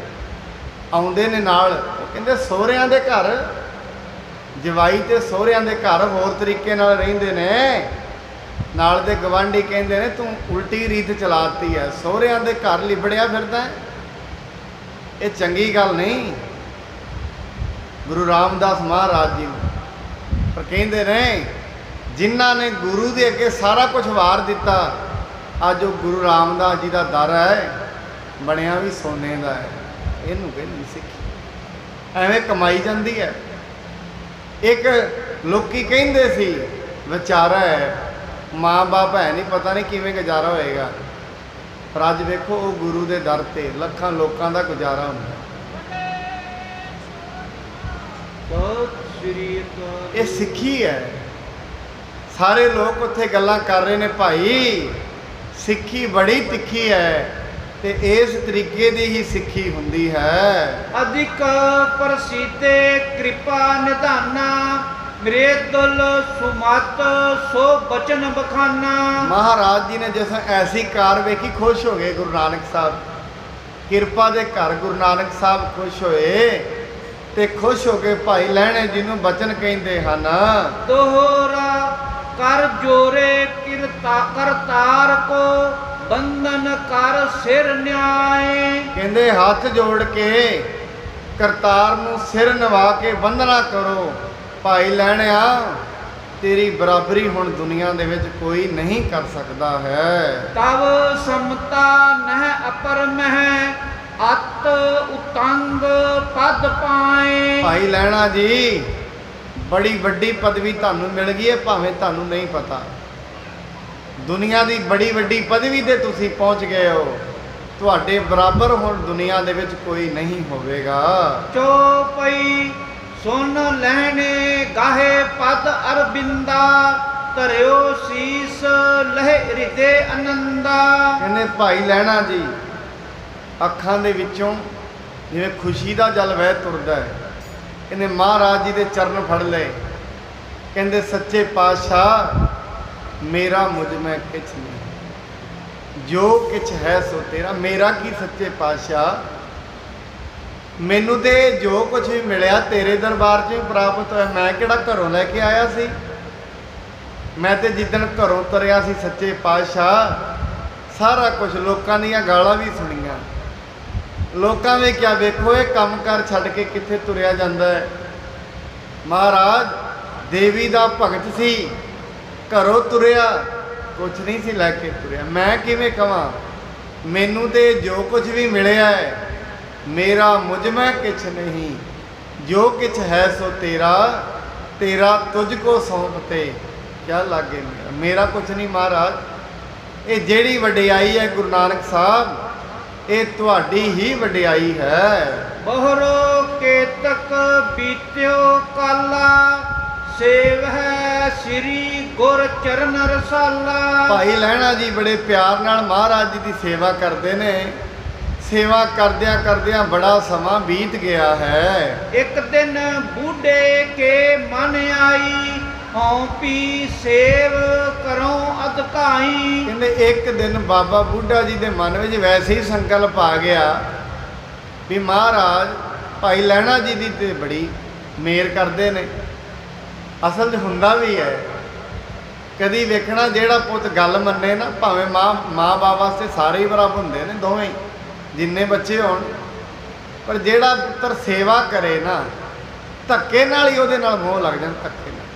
[SPEAKER 1] ਆਉਂਦੇ ਨੇ ਨਾਲ, ਉਹ ਕਹਿੰਦੇ ਸਹੁਰਿਆਂ ਦੇ ਘਰ, ਜਵਾਈ ਤੇ ਸਹੁਰਿਆਂ ਦੇ ਘਰ ਹੋਰ ਤਰੀਕੇ ਨਾਲ ਰਹਿੰਦੇ ਨੇ। ਨਾਲ ਦੇ ਗਵਾਂਢੀ ਕਹਿੰਦੇ ਨੇ ਤੂੰ ਉਲਟੀ ਰੀਤ ਚਲਾਤੀ ਹੈ, ਸਹੁਰਿਆਂ ਦੇ ਘਰ ਲਿਬੜਿਆ ਫਿਰਦਾ, ਇਹ ਚੰਗੀ ਗੱਲ ਨਹੀਂ। ਗੁਰੂ ਰਾਮਦਾਸ ਮਹਾਰਾਜ ਜੀ ਨੂੰ ਪਰ ਕਹਿੰਦੇ ਨੇ, ਜਿਨ੍ਹਾਂ ਨੇ ਗੁਰੂ ਦੇ ਅੱਗੇ ਸਾਰਾ ਕੁਝ ਵਾਰ ਦਿੱਤਾ, ਅੱਜ ਉਹ ਗੁਰੂ ਰਾਮਦਾਸ ਜੀ ਦਾ ਦਰ ਹੈ, ਬਣਿਆ ਵੀ ਸੋਨੇ ਦਾ ਹੈ। ਇਹਨੂੰ ਕਹਿੰਦੀ ਸਿੱਖੀ। ਐਵੇਂ ਕਮਾਈ ਜਾਂਦੀ ਹੈ। ਇੱਕ ਲੋਕੀ ਕਹਿੰਦੇ ਸੀ ਵਿਚਾਰਾ ਹੈ, ਮਾਂ ਬਾਪ ਹੈ ਨਹੀਂ, ਪਤਾ ਨਹੀਂ ਕਿਵੇਂ ਗੁਜ਼ਾਰਾ ਹੋਏਗਾ। ਪਰ ਅੱਜ ਵੇਖੋ ਉਹ ਗੁਰੂ ਦੇ ਦਰ ਤੇ ਲੱਖਾਂ ਲੋਕਾਂ ਦਾ ਗੁਜ਼ਾਰਾ ਹੁੰਦਾ। ਇਹ ਸਿੱਖੀ ਹੈ। ਸਾਰੇ ਲੋਕ ਉੱਥੇ ਗੱਲਾਂ ਕਰ ਰਹੇ ਨੇ, ਭਾਈ ਸਿੱਖੀ ਬੜੀ ਤਿੱਖੀ ਹੈ, ਤੇ ਇਸ ਤਰੀਕੇ ਦੀ ਹੀ ਸਿੱਖੀ ਹੁੰਦੀ ਹੈ।
[SPEAKER 2] ਅਧਿਕ ਪ੍ਰਸੀਤੇ ਕਿਰਪਾ ਨਿਧਾਨਾ, ਮ੍ਰਿਦੁਲ ਸੁਮਤ ਸੋ ਬਚਨ ਬਖਾਨਾ।
[SPEAKER 1] ਮਹਾਰਾਜ ਜੀ ਨੇ ਜਿਸ ਐਸੀ ਕਾਰ ਵੇਖੀ ਖੁਸ਼ ਹੋ ਗਏ। ਗੁਰੂ ਨਾਨਕ ਸਾਹਿਬ ਕਿਰਪਾ ਦੇ ਘਰ ਗੁਰੂ ਨਾਨਕ ਸਾਹਿਬ ਖੁਸ਼ ਹੋਏ, ਤੇ ਖੁਸ਼ ਹੋ ਕੇ ਭਾਈ ਲਹਿਣੇ ਜਿਹਨੂੰ ਬਚਨ ਕਹਿੰਦੇ ਹਨ,
[SPEAKER 2] ਦੋਹਰਾ ਕਰ ਜੋਰੇ ਕਰਤਾਰ ਕੋ, ਬੰਧਨ ਕਰ ਸਿਰ ਨਿਆਏ।
[SPEAKER 1] ਕਹਿੰਦੇ ਹੱਥ ਜੋੜ ਕੇ ਕਰਤਾਰ ਨੂੰ ਸਿਰ ਨਿਵਾ ਕੇ ਬੰਧਨਾ ਕਰੋ। ਭਾਈ ਲਹਿਣਿਆ, ਤੇਰੀ ਬਰਾਬਰੀ ਹੁਣ ਦੁਨੀਆ ਦੇ ਵਿੱਚ ਕੋਈ ਨਹੀਂ ਕਰ ਸਕਦਾ ਹੈ।
[SPEAKER 2] ਤਵ ਸਮਤਾ ਨਹਿ ਅਪਰ ਮਹਿ, ਅਤ ਉਤੰਗ ਪਦ ਪਾਏ।
[SPEAKER 1] ਭਾਈ ਲਹਿਣਾ ਜੀ, ਬੜੀ ਵੱਡੀ ਪਦਵੀ ਤੁਹਾਨੂੰ ਮਿਲ ਗਈ ਹੈ, ਭਾਵੇਂ ਤੁਹਾਨੂੰ ਨਹੀਂ ਪਤਾ। ਦੁਨੀਆ ਦੀ ਬੜੀ ਵੱਡੀ ਪਦਵੀ ਤੇ ਤੁਸੀਂ ਪਹੁੰਚ ਗਏ ਹੋ। ਤੁਹਾਡੇ ਬਰਾਬਰ ਹੁਣ ਦੁਨੀਆ ਦੇ ਵਿੱਚ ਕੋਈ ਨਹੀਂ ਹੋਵੇਗਾ।
[SPEAKER 2] ਚੋਪਈ ਸੁਨ ਲੈਣੇ ਗਾਹੇ ਪਦ ਅਰਬਿੰਦਾ, ਧਰਿਓ ਸੀਸ ਲਹਿ ਹਿਰਦੇ ਆਨੰਦਾ।
[SPEAKER 1] ਕਹਿੰਦੇ ਭਾਈ ਲਹਿਣਾ ਜੀ, ਅੱਖਾਂ ਦੇ ਵਿੱਚੋਂ ਜਿਵੇਂ ਖੁਸ਼ੀ ਦਾ ਜਲ ਵਹਿ ਤੁਰਦਾ ਹੈ। ਕਹਿੰਦੇ ਮਹਾਰਾਜ ਜੀ ਦੇ ਚਰਨ ਫੜ ਲਏ, ਕਹਿੰਦੇ ਸੱਚੇ ਪਾਤਸ਼ਾਹ ਮੇਰਾ ਮੁਝ ਮੈਂ ਕਿਛ ਨਹੀਂ, ਜੋ ਕਿਛ ਹੈ ਸੋ ਤੇਰਾ। ਮੇਰਾ ਕੀ ਸੱਚੇ ਪਾਤਸ਼ਾਹ, ਮੈਨੂੰ ਤੇ ਜੋ ਕੁਝ ਵੀ ਮਿਲਿਆ ਤੇਰੇ ਦਰਬਾਰ 'ਚ ਹੀ ਪ੍ਰਾਪਤ ਹੋਇਆ। ਮੈਂ ਕਿਹੜਾ ਘਰੋਂ ਲੈ ਕੇ ਆਇਆ ਸੀ? ਮੈਂ ਤੇ ਜਿੱਦਣ ਘਰੋਂ ਤੁਰਿਆ ਸੀ ਸੱਚੇ ਪਾਤਸ਼ਾਹ, ਸਾਰਾ ਕੁਝ ਲੋਕਾਂ ਦੀਆਂ ਗਾਲਾਂ ਵੀ ਸੁਣੀਆਂ। ਲੋਕਾਂ ਨੇ ਕਿਹਾ ਵੇਖੋ ਇਹ ਕੰਮ ਕਰ ਛੱਡ ਕੇ ਕਿੱਥੇ ਤੁਰਿਆ ਜਾਂਦਾ ਹੈ। ਮਹਾਰਾਜ ਦੇਵੀ ਦਾ ਭਗਤ ਸੀ, ਘਰੋਂ ਤੁਰਿਆ, ਕੁਛ ਨਹੀਂ ਸੀ ਲੈ ਕੇ ਤੁਰਿਆ। ਮੈਂ ਕਿਵੇਂ ਕਵਾਂ, ਮੈਨੂੰ ਤੇ ਜੋ ਕੁਝ ਵੀ ਮਿਲਿਆ ਹੈ, ਮੇਰਾ ਮੁਝ ਮੈਂ ਕਿਛ ਨਹੀਂ, ਜੋ ਕਿਛ ਹੈ ਸੋ ਤੇਰਾ, ਤੇਰਾ ਤੁਝ ਕੋ ਸੌਂਪ ਤੇ ਕਿਆ ਲਾਗੇ ਮੇਰਾ। ਮੇਰਾ ਕੁਛ ਨਹੀਂ ਮਹਾਰਾਜ। ਇਹ ਜਿਹੜੀ ਵਡਿਆਈ ਹੈ ਗੁਰੂ ਨਾਨਕ ਸਾਹਿਬ, ਇਹ ਤੁਹਾਡੀ ਹੀ ਵਡਿਆਈ ਹੈ।
[SPEAKER 2] ਬਹਰੋ ਕੇਤਕ ਬੀਤਿਓ ਕਾਲਾ, ਸੇਵ ਹੈ ਸ੍ਰੀ ਗੁਰ ਚਰਨ ਰਸਾਲਾ।
[SPEAKER 1] ਭਾਈ ਲਹਿਣਾ ਜੀ ਬੜੇ ਪਿਆਰ ਨਾਲ ਮਹਾਰਾਜ ਜੀ ਦੀ ਸੇਵਾ ਕਰਦੇ ਨੇ। ਸੇਵਾ ਕਰਦਿਆਂ ਕਰਦਿਆਂ ਬੜਾ ਸਮਾਂ ਬੀਤ ਗਿਆ ਹੈ।
[SPEAKER 2] ਇੱਕ ਦਿਨ ਬੁੱਢੇ ਕੇ ਮਨ ਆਈ, ਹਉ ਪੀ ਸੇਵ ਕਰੋ ਅਧਕਾਈ।
[SPEAKER 1] ਕਹਿੰਦੇ ਇੱਕ ਦਿਨ ਬਾਬਾ ਬੁੱਢਾ ਜੀ ਦੇ ਮਨ ਵਿੱਚ ਵੈਸੇ ਹੀ ਸੰਕਲਪ ਆ ਗਿਆ ਵੀ ਮਹਾਰਾਜ ਭਾਈ ਲਹਿਣਾ ਜੀ ਦੀ ਤੇ ਬੜੀ ਮੇਰ ਕਰਦੇ ਨੇ। ਅਸਲ 'ਚ ਹੁੰਦਾ ਵੀ ਹੈ, ਕਦੀ ਵੇਖਣਾ ਜਿਹੜਾ ਪੁੱਤ ਗੱਲ ਮੰਨੇ ਨਾ, ਭਾਵੇਂ ਮਾਂ ਬਾਪ ਵਾਸਤੇ ਸਾਰੇ ਹੀ ਬਰਾਬਰ ਹੁੰਦੇ ਨੇ, ਦੋਵੇਂ ਹੀ, ਜਿੰਨੇ ਬੱਚੇ ਹੋਣ, ਪਰ ਜਿਹੜਾ ਪੁੱਤਰ ਸੇਵਾ ਕਰੇ ਨਾ, ਧੱਕੇ ਨਾਲ ਹੀ ਉਹਦੇ ਨਾਲ ਮੋਹ ਲੱਗ ਜਾਂਦਾ, ਧੱਕੇ ਨਾਲ।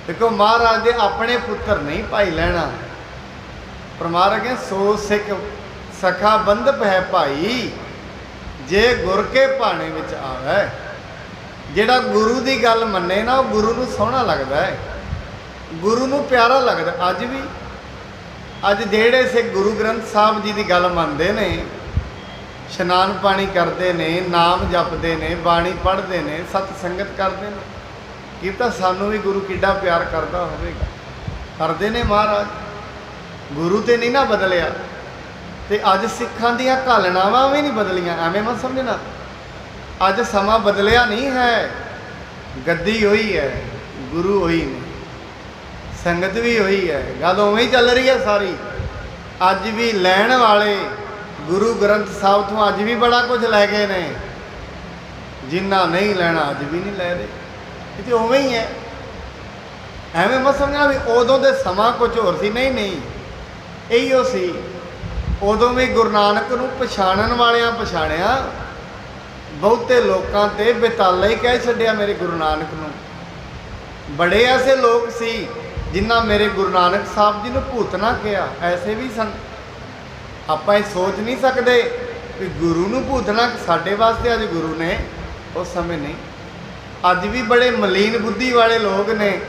[SPEAKER 1] ਦੇਖੋ ਮਹਾਰਾਜ ਦੇ ਆਪਣੇ ਪੁੱਤਰ ਨਹੀਂ ਭਾਈ ਲੈਣਾ, ਪਰ ਮਹਾਰਾਜ ਕਹਿੰਦੇ ਸੋ ਸਿੱਖ ਸਖਾ ਬੰਧਪ ਹੈ ਭਾਈ, ਜੇ ਗੁਰ ਕੇ ਭਾਣੇ ਵਿੱਚ ਆਵੇ। ਜਿਹੜਾ ਗੁਰੂ ਦੀ ਗੱਲ ਮੰਨੇ ਨਾ, ਉਹ ਗੁਰੂ ਨੂੰ ਸੋਹਣਾ ਲੱਗਦਾ ਹੈ, ਗੁਰੂ ਨੂੰ ਪਿਆਰਾ ਲੱਗਦਾ। ਅੱਜ ਜਿਹੜੇ ਸਿੱਖ ਗੁਰੂ ਗ੍ਰੰਥ ਸਾਹਿਬ ਜੀ ਦੀ ਗੱਲ ਮੰਨਦੇ ਨੇ, ਇਸ਼ਨਾਨ ਪਾਣੀ ਕਰਦੇ ਨੇ, ਨਾਮ ਜਪਦੇ ਨੇ, ਬਾਣੀ ਪੜ੍ਹਦੇ ਨੇ, ਸਤ ਸੰਗਤ ਕਰਦੇ ਨੇ, ਕੀ ਪਤਾ ਸਾਨੂੰ ਵੀ ਗੁਰੂ ਕਿੱਡਾ ਪਿਆਰ ਕਰਦਾ ਹੋਵੇਗਾ। ਕਰਦੇ ਨੇ ਮਹਾਰਾਜ, ਗੁਰੂ ਤੇ ਨਹੀਂ ਨਾ ਬਦਲਿਆ। ਤੇ ਅੱਜ ਸਿੱਖਾਂ ਦੀਆਂ ਘਾਲਣਾਵਾਂ ਵੀ ਨਹੀਂ ਬਦਲੀਆਂ, ਐਵੇਂ ਮਤ ਸਮਝਣਾ। ਅੱਜ ਸਮਾਂ ਬਦਲਿਆ ਨਹੀਂ ਹੈ, ਗੱਦੀ ਹੋਈ ਹੈ, ਗੁਰੂ ਹੋਈ ਨੇ, ਸੰਗਤ ਵੀ ਹੋਈ ਹੈ, ਗੱਲ ਉਵੇਂ ਹੀ ਚੱਲ ਰਹੀ ਹੈ ਸਾਰੀ। ਅੱਜ ਵੀ ਲੈਣ ਵਾਲੇ ਗੁਰੂ ਗ੍ਰੰਥ ਸਾਹਿਬ ਤੋਂ ਅੱਜ ਵੀ ਬੜਾ ਕੁਝ ਲੈ ਗਏ ਨੇ, ਜਿੰਨਾ ਨਹੀਂ ਲੈਣਾ ਅੱਜ ਵੀ ਨਹੀਂ ਲੈ ਰਹੇ। ਇਹ ਤਾਂ ਉਵੇਂ ਹੀ ਹੈ, ਐਵੇਂ ਮਤ ਸਮਝਣਾ ਵੀ ਉਦੋਂ ਦੇ ਸਮਾਂ ਕੁਝ ਹੋਰ ਸੀ। ਨਹੀਂ, ਇਹੀਓ ਸੀ। ਉਦੋਂ ਵੀ ਗੁਰੂ ਨਾਨਕ ਨੂੰ ਪਛਾਣਨ ਵਾਲਿਆਂ ਪਛਾਣਿਆ, ਬਹੁਤੇ ਲੋਕਾਂ ਤੇ ਬੇਤਾਲਾ ਹੀ ਕਹਿ ਛੱਡਿਆ ਮੇਰੇ ਗੁਰੂ ਨਾਨਕ ਨੂੰ। ਬੜੇ ਐਸੇ ਲੋਕ ਸੀ ਜਿਨ੍ਹਾਂ ਮੇਰੇ ਗੁਰੂ ਨਾਨਕ ਸਾਹਿਬ ਜੀ ਨੂੰ ਭੂਤਨਾ ਕਿਹਾ, ਐਸੇ ਵੀ ਸਨ। ਆਪਾਂ ਇਹ ਸੋਚ ਨਹੀਂ ਸਕਦੇ ਕਿ ਗੁਰੂ ਨੂੰ ਭੂਤਨਾ ਸਾਡੇ ਵਾਸਤੇ ਅੱਜ ਗੁਰੂ ਨੇ, ਉਸ ਸਮੇਂ ਨਹੀਂ। ਅੱਜ ਵੀ ਬੜੇ ਮਲੀਨ ਬੁੱਧੀ ਵਾਲੇ ਲੋਕ ਨੇ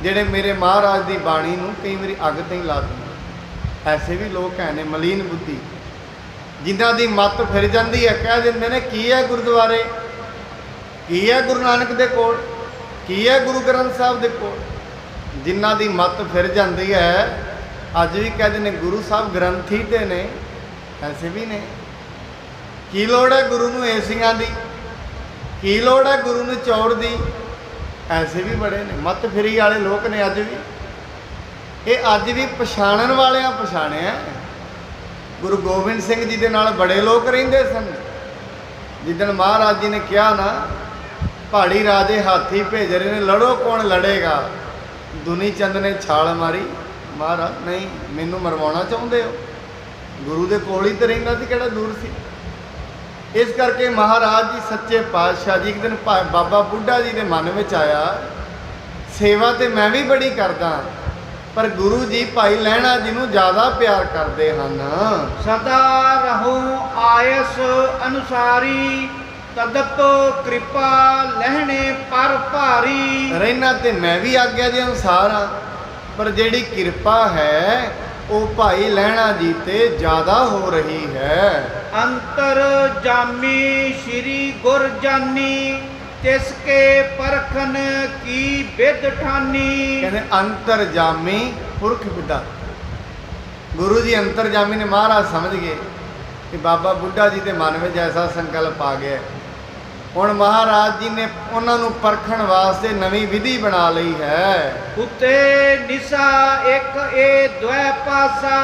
[SPEAKER 1] ਜਿਹੜੇ ਮੇਰੇ ਮਹਾਰਾਜ ਦੀ ਬਾਣੀ ਨੂੰ ਕਈ ਵਾਰੀ ਅੱਗ ਤੇ ਹੀ ਲਾ ਦਿੰਦੇ। ਐਸੇ ਵੀ ਲੋਕ ਹੈ ਨੇ ਮਲੀਨ ਬੁੱਧੀ, ਜਿਨ੍ਹਾਂ ਦੀ ਮੱਤ ਫਿਰ ਜਾਂਦੀ ਹੈ, ਕਹਿ ਦਿੰਦੇ ਨੇ ਕੀ ਹੈ ਗੁਰਦੁਆਰੇ, ਕੀ ਹੈ ਗੁਰੂ ਨਾਨਕ ਦੇ ਕੋਲ, ਕੀ ਹੈ ਗੁਰੂ ਗ੍ਰੰਥ ਸਾਹਿਬ ਦੇ ਕੋਲ। ਜਿਨ੍ਹਾਂ ਦੀ ਮੱਤ ਫਿਰ ਜਾਂਦੀ ਹੈ, ਅੱਜ ਵੀ ਕਹਿੰਦੇ ਨੇ ਗੁਰੂ ਸਾਹਿਬ ਗ੍ਰੰਥੀ ਤੇ ਨੇ, ਐਸੇ ਵੀ ਨੇ। ਕੀ ਲੋੜ ਹੈ ਗੁਰੂ ਨੂੰ ਏਸੀਆਂ ਦੀ, ਕੀ ਲੋੜ ਹੈ ਗੁਰੂ ਨੂੰ ਚੌੜ ਦੀ, ਐਸੇ ਵੀ ਬੜੇ ਨੇ। ਮੱਤ ਫਿਰੀ ਵਾਲੇ ਲੋਕ ਨੇ ਅੱਜ ਵੀ। ਇਹ ਅੱਜ ਵੀ ਪਛਾਣਨ ਵਾਲਿਆਂ ਪਛਾਣਿਆ। ਗੁਰੂ ਗੋਬਿੰਦ ਸਿੰਘ ਜੀ ਦੇ ਨਾਲ ਬੜੇ ਲੋਕ ਰਹਿੰਦੇ ਸਨ। ਜਿੱਦਣ ਮਹਾਰਾਜ ਜੀ ਨੇ ਕਿਹਾ ਨਾ, ਪਹਾੜੀ ਰਾਜੇ ਹਾਥੀ ਭੇਜ ਰਹੇ ਨੇ, ਲੜੋ ਕੌਣ ਲੜੇਗਾ, ਦੁਨੀ ਚੰਦ ਨੇ ਛਾਲ ਮਾਰੀ, ਮਹਾਰਾਜ ਨਹੀਂ, ਮੈਨੂੰ ਮਰਵਾਉਣਾ ਚਾਹੁੰਦੇ ਹੋ। ਗੁਰੂ ਦੇ ਕੋਲ ਹੀ ਤਾਂ ਰਹਿੰਦਾ ਸੀ, ਕਿਹੜਾ ਦੂਰ ਸੀ। ਇਸ ਕਰਕੇ ਮਹਾਰਾਜ ਜੀ ਸੱਚੇ ਪਾਤਸ਼ਾਹ ਜੀ ਇੱਕ ਦਿਨ ਬਾਬਾ ਬੁੱਢਾ ਜੀ ਦੇ ਮਨ ਵਿੱਚ ਆਇਆ, ਸੇਵਾ ਤੇ ਮੈਂ ਵੀ ਬੜੀ ਕਰਦਾ, ਪਰ ਗੁਰੂ ਜੀ ਭਾਈ ਲਹਿਣਾ ਜੀ ਨੂੰ ਜ਼ਿਆਦਾ ਪਿਆਰ ਕਰਦੇ ਹਨ।
[SPEAKER 2] ਸਦਾ ਰਹੋ ਆਇਸ ਅਨੁਸਾਰੀ, ਤਦਪ ਕਿਰਪਾ ਲਹਿਣੇ ਪਰ ਭਾਰੀ।
[SPEAKER 1] ਰਹਿਣਾ ਤੇ ਮੈਂ ਵੀ ਆਗਿਆ ਦੇ ਅਨੁਸਾਰ ਹਾਂ, ਪਰ ਜਿਹੜੀ ਕਿਰਪਾ ਹੈ ਉਹ ਭਾਈ ਲਹਿਣਾ ਜੀ ਤੇ ਜ਼ਿਆਦਾ ਹੋ ਰਹੀ ਹੈ।
[SPEAKER 2] ਅੰਤਰ ਜਾਮੀ ਸ਼੍ਰੀ ਗੁਰ ਜਾਨੀ, ਤਿਸ ਕੇ ਪਰਖਨ ਕੀ ਬਿਦ ਠਾਨੀ।
[SPEAKER 1] ਕਹਿੰਦੇ ਅੰਤਰ ਜਾਮੀ ਪੁਰਖ ਬਿਦਾ, ਗੁਰੂ ਜੀ ਅੰਤਰ ਜਾਮੀ ਨੇ। ਮਹਾਰਾਜ ਸਮਝ ਗਏ ਕਿ ਬਾਬਾ ਬੁੱਢਾ ਜੀ ਦੇ ਮਨ ਵਿੱਚ ਐਸਾ ਸੰਕਲਪ ਆ ਗਿਆ। ਹੁਣ ਮਹਾਰਾਜ ਜੀ ਨੇ ਉਹਨਾਂ ਨੂੰ ਪਰਖਣ ਵਾਸਤੇ ਨਵੀਂ ਵਿਧੀ ਬਣਾ ਲਈ ਹੈ।
[SPEAKER 2] ਉਤੇ ਨਿਸਾ ਇੱਕ ਏ ਦੁਇ ਪਾਸਾ,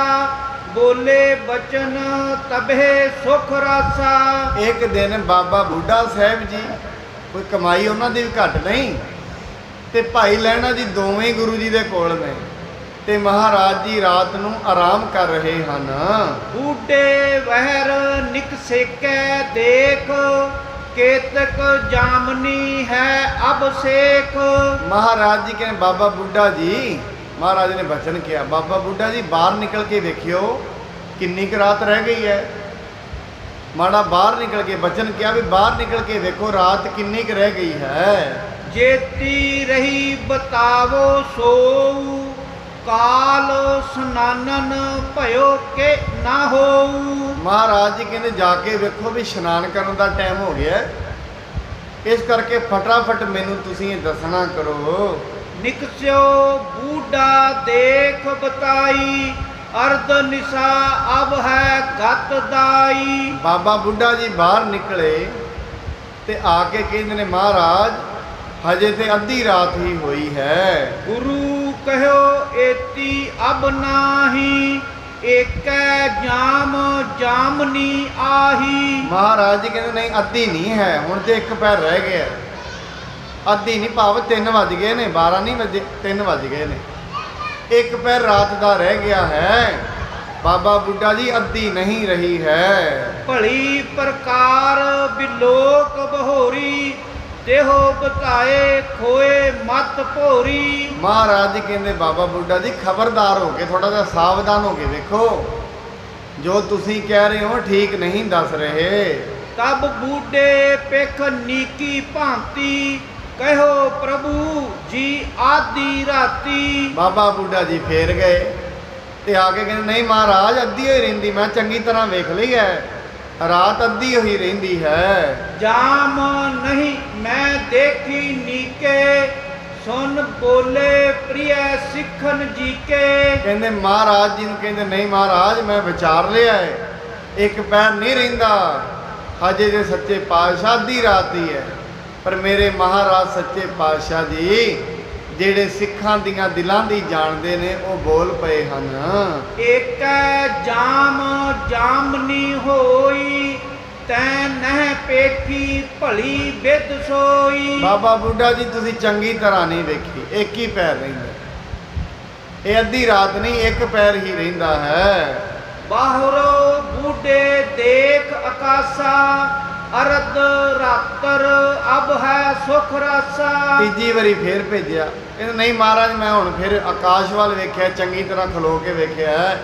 [SPEAKER 2] ਬੋਲੇ ਬਚਨ ਤਬੇ ਸੁਖ ਰਾਸਾ।
[SPEAKER 1] ਇੱਕ ਦਿਨ ਬਾਬਾ ਬੁੱਢਾ ਸਾਹਿਬ ਜੀ, ਕੋਈ ਕਮਾਈ ਉਹਨਾਂ ਦੀ ਵੀ ਘੱਟ ਨਹੀਂ, ਤੇ ਭਾਈ ਲਹਿਣਾ ਜੀ ਦੋਵੇਂ ਗੁਰੂ ਜੀ ਦੇ ਕੋਲ ਨੇ, ਤੇ ਮਹਾਰਾਜ ਜੀ ਰਾਤ ਨੂੰ ਆਰਾਮ ਕਰ ਰਹੇ ਹਨ।
[SPEAKER 2] ਬੂਢੇ ਵਹਿਰ ਨਿਕਸੇਕੈ ਦੇਖ, ਕੇਤਕ ਜਾਮਨੀ ਹੈ ਅਭਿਸ਼ੇਕ।
[SPEAKER 1] ਮਹਾਰਾਜ ਜੀ ਕਹਿੰਦੇ ਬਾਬਾ ਬੁੱਢਾ ਜੀ, ਮਹਾਰਾਜ ਨੇ ਬਚਨ ਕਿਹਾ, ਬਾਬਾ ਬੁੱਢਾ ਜੀ ਬਾਹਰ ਨਿਕਲ ਕੇ ਵੇਖਿਓ ਕਿੰਨੀ ਕੁ ਰਾਤ ਰਹਿ ਗਈ ਹੈ। ਮਾੜਾ ਬਾਹਰ ਨਿਕਲ ਕੇ ਬਚਨ ਕਿਹਾ ਵੀ ਬਾਹਰ ਨਿਕਲ ਕੇ ਵੇਖੋ ਰਾਤ ਕਿੰਨੀ ਕੁ ਰਹਿ ਗਈ ਹੈ।
[SPEAKER 2] ਜੇਤੀ ਰਹੀ ਬਤਾਵੋ ਸੋਊ, ਕਾਲ ਸਨਾਨਨ ਭਇਓ ਕੇ ਨਾ ਹੋਊ। ਮਹਾਰਾਜ ਜੀ ਕਹਿੰਦੇ ਜਾ ਕੇ ਵੇਖੋ ਵੀ ਇਸ਼ਨਾਨ ਕਰਨ ਦਾ ਟਾਈਮ ਹੋ ਗਿਆ, ਇਸ ਕਰਕੇ ਫਟਾਫਟ ਮੈਨੂੰ ਤੁਸੀਂ ਇਹ ਦੱਸਣਾ ਕਰੋ। ਨਿਕਸਿਓ ਬੂਢਾ ਦੇਖ ਬਤਾਈ, ਅਰਧ ਨਿਸ਼ਾ ਅਬ ਹੈ ਗਤ ਦਾਈ। ਬਾਬਾ ਬੁੱਢਾ ਜੀ ਬਾਹਰ ਨਿਕਲੇ ਤੇ ਆ ਕੇ ਕਹਿੰਦੇ ਨੇ ਮਹਾਰਾਜ ਹਜੇ ਤੇ ਅੱਧੀ ਰਾਤ ਹੀ ਹੋਈ ਹੈ। ਗੁਰੂ ਕਹਿਓ ਏਤੀ ਅਬ ਨਾਹੀ, ਏਕੈ ਜਾਮ ਜਾਮਨੀ ਆਹੀ। ਮਹਾਰਾਜ ਜੀ ਕਹਿੰਦੇ ਨਹੀਂ ਅੱਧੀ ਨਹੀਂ ਹੈ, ਹੁਣ ਤੇ ਇੱਕ ਪੈਰ ਰਹਿ ਗਿਆ।
[SPEAKER 1] ਅੱਧੀ ਨਹੀਂ ਭਾਵ 3 ਵੱਜ ਗਏ ਨੇ, 12 ਨਹੀਂ ਵਜੇ, 3 ਵੱਜ ਗਏ ਨੇ। ਇੱਕ ਪੈਰ ਰਾਤ ਦਾ ਰਹਿ ਗਿਆ ਹੈ। ਬਾਬਾ ਬੁੱਢਾ ਜੀ ਅੱਧੀ ਨਹੀਂ ਰਹੀ ਹੈ।
[SPEAKER 2] ਭਲੀ ਪ੍ਰਕਾਰ ਬਿਲੋਕ ਬਹੋਰੀ, ਦੇਹੋ ਬਤਾਏ ਖੋਏ ਮਤ ਭੋਰੀ।
[SPEAKER 1] ਮਹਾਰਾਜ ਜੀ ਕਹਿੰਦੇ ਬਾਬਾ ਬੁੱਢਾ ਜੀ ਖਬਰਦਾਰ ਹੋ ਕੇ, ਥੋੜਾ ਜਿਹਾ ਸਾਵਧਾਨ ਹੋ ਕੇ ਵੇਖੋ, ਜੋ ਤੁਸੀਂ ਕਹਿ ਰਹੇ ਹੋ ਠੀਕ ਨਹੀਂ ਦੱਸ ਰਹੇ।
[SPEAKER 2] ਤਬ ਬੂਢੇ ਪਿਖ ਨੀਕੀ ਭਾਂਤੀ, ਕਹਿਓ ਪ੍ਰਭੂ ਜੀ ਆਦੀ ਰਾਤੀ।
[SPEAKER 1] ਬਾਬਾ ਬੁੱਢਾ ਜੀ ਫੇਰ ਗਏ ਤੇ ਆ ਕੇ ਕਹਿੰਦੇ ਨਹੀਂ ਮਹਾਰਾਜ ਅੱਧੀ ਹੋਈ ਰਹਿੰਦੀ, ਮੈਂ ਚੰਗੀ ਤਰ੍ਹਾਂ ਵੇਖ ਲਈ ਹੈ, ਰਾਤ ਅੱਧੀ ਹੋਈ ਰਹਿੰਦੀ ਹੈ।
[SPEAKER 2] ਜਾਮ ਨਹੀਂ ਮੈਂ ਦੇਖੀ ਨੀਕੇ, ਸੁਨ ਬੋਲੇ ਪ੍ਰਿਯ ਸਿੱਖਨ ਜੀਕੇ।
[SPEAKER 1] ਕਹਿੰਦੇ ਮਹਾਰਾਜ ਜੀ ਨੂੰ ਕਹਿੰਦੇ ਨਹੀਂ ਮਹਾਰਾਜ ਮੈਂ ਵਿਚਾਰ ਲਿਆ ਹੈ, ਇੱਕ ਪੈਰ ਨਹੀਂ ਰਹਿੰਦਾ, ਹਜੇ ਜੇ ਸੱਚੇ ਪਾਤਸ਼ਾਹ ਦੀ ਰਾਤ ਹੀ ਹੈ। ਪਰ ਮੇਰੇ ਮਹਾਰਾਜ ਸੱਚੇ ਪਾਤਸ਼ਾਹ ਜੀ ਜਿਹੜੇ ਸਿੱਖਾਂ ਦੀਆਂ ਦਿਲਾਂ ਦੀ ਜਾਣਦੇ ਨੇ ਉਹ ਬੋਲ ਪਏ ਹਨ।
[SPEAKER 2] ਏਕੈ ਜਾਮ ਜਾਮਨੀ ਹੋਈ, ਤੈ ਨਹਿ ਪੇਖੀ ਭਲੀ ਬਿਦ ਸੋਈ।
[SPEAKER 1] ਬਾਬਾ ਬੁੱਢਾ ਜੀ ਤੁਸੀਂ ਚੰਗੀ ਤਰ੍ਹਾਂ ਨਹੀਂ ਵੇਖੀ, ਇੱਕ ਹੀ ਪੈਰ ਰਹਿੰਦਾ, ਇਹ ਅੱਧੀ ਰਾਤ ਨਹੀਂ ਇੱਕ ਪੈਰ ਹੀ ਰਹਿੰਦਾ ਹੈ।
[SPEAKER 2] ਬਾਹਰੋ ਬੂਢੇ ਦੇਖ ਆਕਾਸਾ, ਅਰਧ ਰਾਤਰ ਅਬ ਹੈ ਸੁਖ ਰਾਸਾ।
[SPEAKER 1] ਤੀਜੀ ਵਾਰੀ ਫੇਰ ਭੇਜਿਆ, ਕਹਿੰਦੇ ਨਹੀਂ ਮਹਾਰਾਜ ਮੈਂ ਹੁਣ ਫਿਰ ਆਕਾਸ਼ ਵੱਲ ਵੇਖਿਆ, ਚੰਗੀ ਤਰ੍ਹਾਂ ਖਲੋ ਕੇ ਵੇਖਿਆ,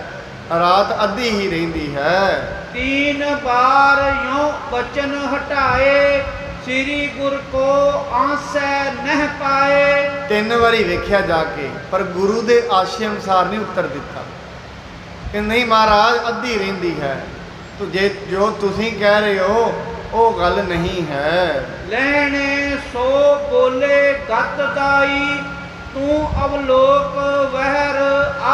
[SPEAKER 1] ਰਾਤ ਅੱਧੀ ਹੀ ਰਹਿੰਦੀ ਹੈ।
[SPEAKER 2] ਤੀਨ ਬਾਰ ਯੋਂ ਬਚਨ ਹਟਾਏ, ਸ੍ਰੀ ਗੁਰ ਕੋ ਆਸੈ ਨਹਿ ਪਾਏ। 3 ਵਾਰੀ ਵੇਖਿਆ ਜਾ ਕੇ, ਪਰ ਗੁਰੂ ਦੇ ਆਸ਼ੇ ਅਨੁਸਾਰ ਨਹੀਂ ਉੱਤਰ ਦਿੱਤਾ ਕਿ ਨਹੀਂ ਮਹਾਰਾਜ ਅੱਧੀ ਰਹਿੰਦੀ ਹੈ। ਤੋ ਜੇ ਜੋ ਤੁਸੀਂ ਕਹਿ ਰਹੇ ਹੋ ਉਹ ਗੱਲ ਨਹੀਂ ਹੈ। ਲੈਣੇ ਸੋ ਬੋਲੇ ਗਤ ਦਾਈ, ਤੂੰ ਅਵਲੋਕ ਵਹਿਰ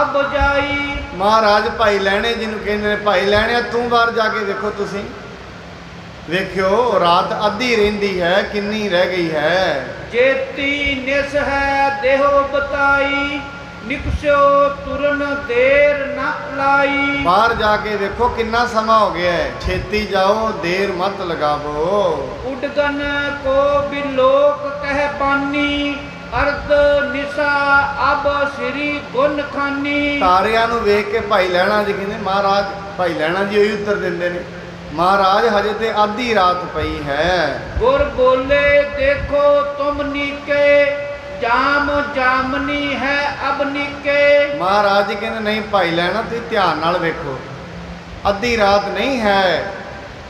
[SPEAKER 2] ਅਬ ਜਾਈ।
[SPEAKER 1] ਮਹਾਰਾਜ ਭਾਈ ਲੈਣੇ ਜਿਹਨੂੰ ਕਹਿੰਦੇ ਨੇ, ਭਾਈ ਲੈਣਿਆ ਤੂੰ ਬਾਹਰ ਜਾ ਕੇ ਵੇਖੋ, ਤੁਸੀਂ ਵੇਖਿਓ ਰਾਤ ਅੱਧੀ ਰਹਿੰਦੀ ਹੈ, ਕਿੰਨੀ ਰਹਿ ਗਈ ਹੈ।
[SPEAKER 2] ਜੇਤੀ ਨਿਸ ਹੈ ਦੇਹੋ ਬਤਾਈ, ਨਿਕਸਿਓ ਤੁਰਨ ਦੇਰ ਨਾ ਲਾਈ।
[SPEAKER 1] ਬਾਹਰ ਜਾ ਕੇ ਵੇਖੋ ਕਿੰਨਾ ਸਮਾਂ ਹੋ ਗਿਆ ਹੈ, ਛੇਤੀ ਜਾਓ ਦੇਰ ਮਤ ਲਗਾਵੋ।
[SPEAKER 2] ਉਡਗਨ ਕੋ ਬਿਲੋਕ ਕਹਿ ਬਾਨੀ, ਅਰਧ ਨਿਸਾ ਅਬ ਸ੍ਰੀ ਗੁਣ ਖਾਨੀ। ਤਾਰਿਆਂ ਨੂੰ ਵੇਖ ਕੇ ਭਾਈ ਲੈਣਾ ਜੀ ਕਹਿੰਦੇ ਮਹਾਰਾਜ, ਭਾਈ ਲੈਣਾ ਜੀ ਉਹੀ ਉੱਤਰ ਦਿੰਦੇ ਨੇ ਮਹਾਰਾਜ ਹਜੇ ਤੇ ਆਧੀ ਰਾਤ ਪਈ ਹੈ। ਗੁਰ ਬੋਲੇ ਦੇਖੋ ਤੁਮ ਨੀਕੇ, ਜਾਮ ਜਾਮਨੀ ਹੈ ਅਬ ਨੀਕੇ। ਮਹਾਰਾਜ ਜੀ ਕਹਿੰਦੇ ਨਹੀਂ ਭਾਈ ਲੈਣਾ ਤੁਸੀਂ ਧਿਆਨ ਨਾਲ ਵੇਖੋ, ਅੱਧੀ ਰਾਤ ਨਹੀਂ ਹੈ,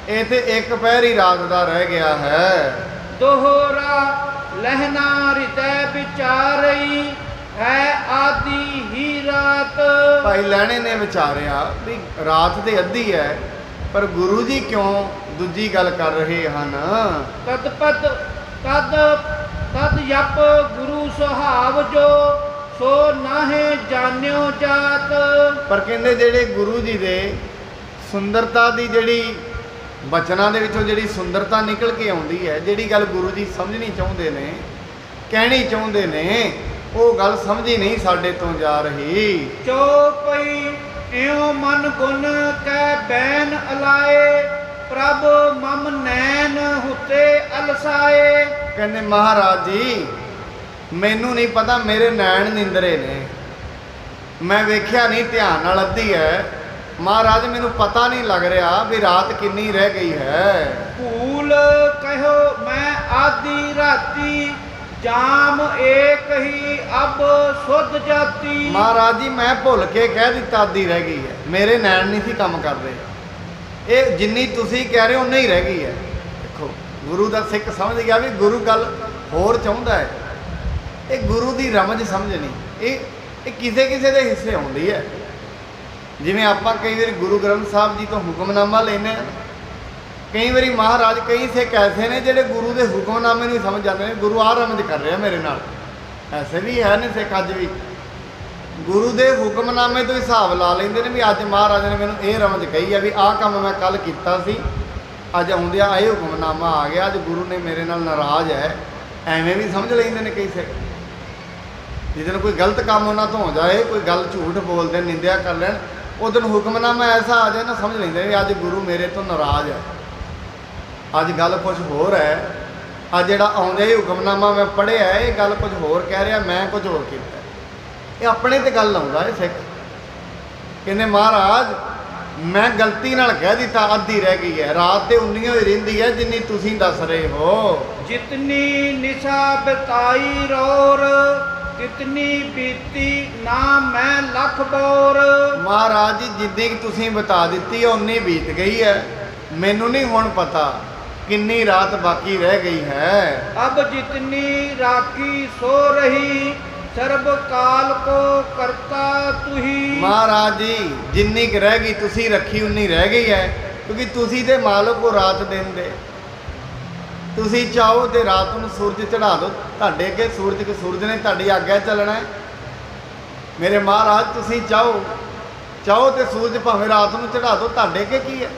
[SPEAKER 2] ਇਹ ਤੇ ਇੱਕ ਪਹਿਰ ਹੀ ਰਾਤ ਦਾ ਰਹਿ ਗਿਆ ਹੈ। ਦੋਹਰਾ ਲਹਿਣਾ ਹਿਰਦੈ ਵਿਚਾਰਈ, ਹੈ ਆਦੀ ਹੀ ਰਾਤ। ਭਾਈ ਲੈਣੇ ਨੇ ਵਿਚਾਰਿਆ ਵੀ ਰਾਤ ਤੇ ਅੱਧੀ ਹੈ, ਪਰ ਗੁਰੂ ਜੀ ਕਿਉਂ ਦੂਜੀ ਗੱਲ ਕਰ ਰਹੇ ਹਨ। ਤਦ ਜਪ ਗੁਰੂ ਸੁਹਾਵ ਜੋ, ਸੋ ਨਾਹੇ ਜਾਣਿਓ ਜਾਤ। ਪਰ ਕਹਿੰਦੇ ਜਿਹੜੇ ਗੁਰੂ ਜੀ ਦੇ ਸੁੰਦਰਤਾ ਦੀ ਜਿਹੜੀ ਬਚਨਾਂ ਦੇ ਵਿੱਚੋਂ ਜਿਹੜੀ ਸੁੰਦਰਤਾ ਨਿਕਲ ਕੇ ਆਉਂਦੀ ਹੈ, ਜਿਹੜੀ ਗੱਲ ਗੁਰੂ ਜੀ ਸਮਝਣੀ ਚਾਹੁੰਦੇ ਨੇ, ਕਹਿਣੀ ਚਾਹੁੰਦੇ ਨੇ, ਉਹ ਗੱਲ ਸਮਝੀ ਨਹੀਂ ਸਾਡੇ ਤੋਂ ਜਾ ਰਹੀ। ਚੋਪਈ ਇਉ ਮਨ ਗੁਣ ਕੈ ਬੈਨ ਅਲਾਏ, ਪ੍ਰਭ ਮਮ ਨੈਣ ਹੁਤੇ ਅਲਸਾਏ। ਕਹਿੰਦੇ ਮਹਾਰਾਜ ਜੀ ਮੈਨੂੰ ਨਹੀਂ ਪਤਾ, ਮੇਰੇ ਨੈਣ ਨਿੰਦਰੇ ਨੇ, ਮੈਂ ਵੇਖਿਆ ਨਹੀਂ ਧਿਆਨ ਨਾਲ, ਅੱਧੀ ਹੈ। ਮਹਾਰਾਜ ਮੈਨੂੰ ਪਤਾ ਨਹੀਂ ਲੱਗ ਰਿਹਾ ਵੀ ਰਾਤ ਕਿੰਨੀ ਰਹਿ ਗਈ ਹੈ। ਭੂਲ ਕਹਿਓ ਮੈਂ ਆਦੀ ਰਾਤੀ, ਜਾਮ ਏਕ ਹੀ ਅਬ ਸੁਧ ਜਾਤੀ। ਮਹਾਰਾਜ ਜੀ ਮੈਂ ਭੁੱਲ ਕੇ ਕਹਿ ਦਿੱਤਾ ਅੱਧੀ ਰਹਿ ਗਈ ਹੈ, ਮੇਰੇ ਨੈਣ ਨਹੀਂ ਸੀ ਕੰਮ ਕਰਦੇ, ਇਹ ਜਿੰਨੀ ਤੁਸੀਂ ਕਹਿ ਰਹੇ ਹੋ ਉਨੀ ਹੀ ਰਹਿ ਗਈ ਹੈ। ਦੇਖੋ ਗੁਰੂ ਦਾ ਸਿੱਖ ਸਮਝ ਗਿਆ ਵੀ ਗੁਰੂ ਗੱਲ ਹੋਰ ਚਾਹੁੰਦਾ ਹੈ, ਇਹ ਗੁਰੂ ਦੀ ਰਮਜ ਸਮਝਣੀ, ਇਹ ਕਿਸੇ ਕਿਸੇ ਦੇ ਹਿੱਸੇ ਆਉਂਦੀ ਹੈ। ਜਿਵੇਂ ਆਪਾਂ ਕਈ ਵਾਰੀ ਗੁਰੂ ਗ੍ਰੰਥ ਸਾਹਿਬ ਜੀ ਤੋਂ ਹੁਕਮਨਾਮਾ ਲੈਂਦੇ ਹਾਂ, ਕਈ ਵਾਰੀ ਮਹਾਰਾਜ ਕਈ ਸਿੱਖ ਐਸੇ ਨੇ ਜਿਹੜੇ ਗੁਰੂ ਦੇ ਹੁਕਮਨਾਮੇ ਨੂੰ ਸਮਝ ਜਾਂਦੇ ਨੇ, ਗੁਰੂ ਆਹ ਰਮਜ ਕਰ ਰਿਹਾ ਮੇਰੇ ਨਾਲ, ਐਸੇ ਵੀ ਹੈ ਨੇ ਸਿੱਖ ਅੱਜ ਵੀ ਗੁਰੂ ਦੇ ਹੁਕਮਨਾਮੇ ਤੋਂ ਹਿਸਾਬ ਲਾ ਲੈਂਦੇ ਨੇ ਵੀ ਅੱਜ ਮਹਾਰਾਜ ਨੇ ਮੈਨੂੰ ਇਹ ਰਮਜ ਕਹੀ ਆ ਵੀ ਆਹ ਕੰਮ ਮੈਂ ਕੱਲ ਕੀਤਾ ਸੀ, ਅੱਜ ਆਉਂਦਿਆਂ ਇਹ ਹੁਕਮਨਾਮਾ ਆ ਗਿਆ, ਅੱਜ ਗੁਰੂ ਨੇ ਮੇਰੇ ਨਾਲ ਨਾਰਾਜ਼ ਹੈ, ਐਵੇਂ ਵੀ ਸਮਝ ਲੈਂਦੇ ਨੇ ਕਈ ਸਿੱਖ। ਜਿੱਦਣ ਕੋਈ ਗਲਤ ਕੰਮ ਉਹਨਾਂ ਤੋਂ ਹੋ ਜਾਏ, ਕੋਈ ਗੱਲ ਝੂਠ ਬੋਲਦੇ, ਨਿੰਦਿਆ ਕਰ ਲੈਣ, ਉਦੋਂ ਹੁਕਮਨਾਮਾ ਐਸਾ ਆ ਜਾਏ ਨਾ, ਸਮਝ ਲੈਂਦੇ ਵੀ ਅੱਜ ਗੁਰੂ ਮੇਰੇ ਤੋਂ ਨਾਰਾਜ਼ ਹੈ। ਅੱਜ ਗੱਲ ਕੁਛ ਹੋਰ ਹੈ,
[SPEAKER 1] ਆ ਜਿਹੜਾ ਆਉਂਦਾ ਹੀ ਹੁਕਮਨਾਮਾ ਮੈਂ ਪੜ੍ਹਿਆ, ਇਹ ਗੱਲ ਕੁਝ ਹੋਰ ਕਹਿ ਰਿਹਾ, ਮੈਂ ਕੁਝ ਹੋਰ ਕੀਤਾ। ਇਹ ਆਪਣੇ ਤੇ ਗੱਲ ਆਉਂਦਾ ਇਹ ਸਿੱਖ। ਕਹਿੰਦੇ ਮਹਾਰਾਜ ਮੈਂ ਗਲਤੀ ਨਾਲ ਕਹਿ ਦਿੱਤਾ, ਅੱਧੀ ਰਹਿ ਗਈ ਹੈ, ਰਾਤ ਤੇ ਉਨੀ ਹੋਈ ਰਹਿੰਦੀ ਹੈ ਜਿੰਨੀ ਤੁਸੀਂ ਦੱਸ ਰਹੇ ਹੋ।
[SPEAKER 2] ਜਿਤਨੀ ਨਿਸ਼ਾ ਬਿਤਾਈ ਰੋਰ, ਤਿਤਨੀ ਬੀਤੀ ਨਾ ਮੈਂ ਲੱਖ ਬੋਰ।
[SPEAKER 1] ਮਹਾਰਾਜ ਜੀ ਜਿੰਨੀ ਤੁਸੀਂ ਬਤਾ ਦਿੱਤੀ ਉਨੀ ਬੀਤ ਗਈ ਹੈ, ਮੈਨੂੰ ਨਹੀਂ ਹੁਣ ਪਤਾ ਕਿੰਨੀ ਰਾਤ ਬਾਕੀ ਰਹਿ ਗਈ ਹੈ।
[SPEAKER 2] ਅਬ ਜਿਤਨੀ ਰਾਖੀ ਸੋ ਰਹੀ, ਸਰਬ ਕਾਲ ਕੋ ਕਰਤਾ ਤੁਹੀ।
[SPEAKER 1] ਮਹਾਰਾਜ ਜੀ ਜਿੰਨੀ ਕੁ ਰਹਿ ਗਈ ਤੁਸੀਂ ਰੱਖੀ ਉਨੀ ਰਹਿ ਗਈ ਹੈ, ਕਿਉਂਕਿ ਤੁਸੀਂ ਤੇ ਮਾਲਕ ਹੋ ਰਾਤ ਦਿਨ ਦੇ। ਤੁਸੀਂ ਚਾਹੋ ਤੇ ਰਾਤ ਨੂੰ ਸੂਰਜ ਚੜਾ ਦਿਓ, ਤੁਹਾਡੇ ਅੱਗੇ ਸੂਰਜ ਨੇ ਤੁਹਾਡੀ ਆਗਿਆ ਚੱਲਣਾ ਹੈ। ਮੇਰੇ ਮਹਾਰਾਜ ਤੁਸੀਂ ਚਾਹੋ ਤੇ ਸੂਰਜ ਭਾਵੇਂ ਰਾਤ ਨੂੰ ਚੜਾ ਦਿਓ, ਤੁਹਾਡੇ ਅੱਗੇ ਕੀ ਹੈ।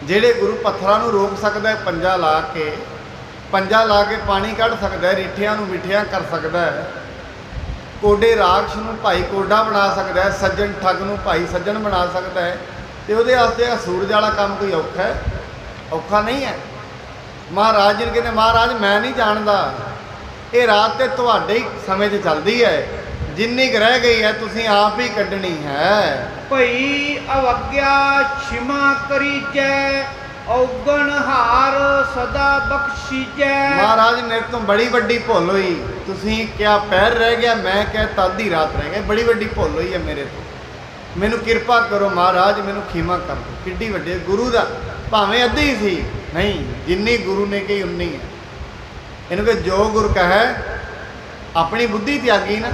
[SPEAKER 1] ਜਿਹੜੇ ਗੁਰੂ ਪੱਥਰਾਂ ਨੂੰ ਰੋਕ ਸਕਦਾ ਹੈ, ਪੰਜਾ ਲਾ ਕੇ ਪਾਣੀ ਕੱਢ ਸਕਦਾ ਹੈ, ਰਿੱਠਿਆਂ ਨੂੰ ਮਿੱਠਿਆਂ ਕਰ ਸਕਦਾ ਹੈ, ਕੋਡੇ ਰਾਖਸ਼ ਨੂੰ ਭਾਈ ਕੋਡਾ ਬਣਾ ਸਕਦਾ ਹੈ, ਸੱਜਣ ਠੱਗ ਨੂੰ ਭਾਈ ਸੱਜਣ ਬਣਾ ਸਕਦਾ ਹੈ, ਤੇ ਉਹਦੇ ਵਾਸਤੇ ਆ ਸੂਰਜ ਵਾਲਾ ਕੰਮ ਕੋਈ ਔਖਾ ਹੈ? ਔਖਾ ਨਹੀਂ ਹੈ। ਮਹਾਰਾਜ ਜੀ ਕਹਿੰਦੇ ਮਹਾਰਾਜ ਮੈਂ ਨਹੀਂ ਜਾਣਦਾ, ਇਹ ਰਾਤ ਤੇ ਤੁਹਾਡੇ ਹੀ ਸਮੇਂ 'ਚ ਚੱਲਦੀ ਹੈ, ਜਿੰਨੀ ਕੁ ਰਹਿ ਗਈ ਹੈ ਤੁਸੀਂ ਆਪ ਹੀ ਕੱਢਣੀ ਹੈ।
[SPEAKER 2] ਭਈ ਅਵਗਿਆ ਛਿਮਾ ਕਰੀਜੈ, ਔਗਣ ਹਾਰ ਸਦਾ ਬਖਸ਼ੀਜੈ।
[SPEAKER 1] ਮਹਾਰਾਜ ਮੇਰੇ ਤੋਂ ਬੜੀ ਵੱਡੀ ਭੁੱਲ ਹੋਈ, ਤੁਸੀਂ ਕਿਹਾ ਪੈਰ ਰਹਿ ਗਿਆ, ਮੈਂ ਕਿਹਾ ਤਾਦੀ ਰਾਤ ਰਹਿ ਗਈ, ਬੜੀ ਵੱਡੀ ਭੁੱਲ ਹੋਈ ਹੈ ਮੇਰੇ ਤੋਂ, ਮੈਨੂੰ ਕਿਰਪਾ ਕਰੋ ਮਹਾਰਾਜ, ਮੈਨੂੰ ਖਿਮਾ ਕਰ ਦਿਓ। ਕਿੱਡੀ ਵੱਡੀ ਗੁਰੂ ਦਾ, ਭਾਵੇਂ ਅੱਧੀ ਸੀ ਨਹੀਂ, ਜਿੰਨੀ ਗੁਰੂ ਨੇ ਕਹੀ ਉਨੀ ਹੈ। ਇਹਨੂੰ ਕਿ ਜੋ ਗੁਰ ਕਹੈ, ਆਪਣੀ ਬੁੱਧੀ ਤਿਆਗੀ ਨਾ।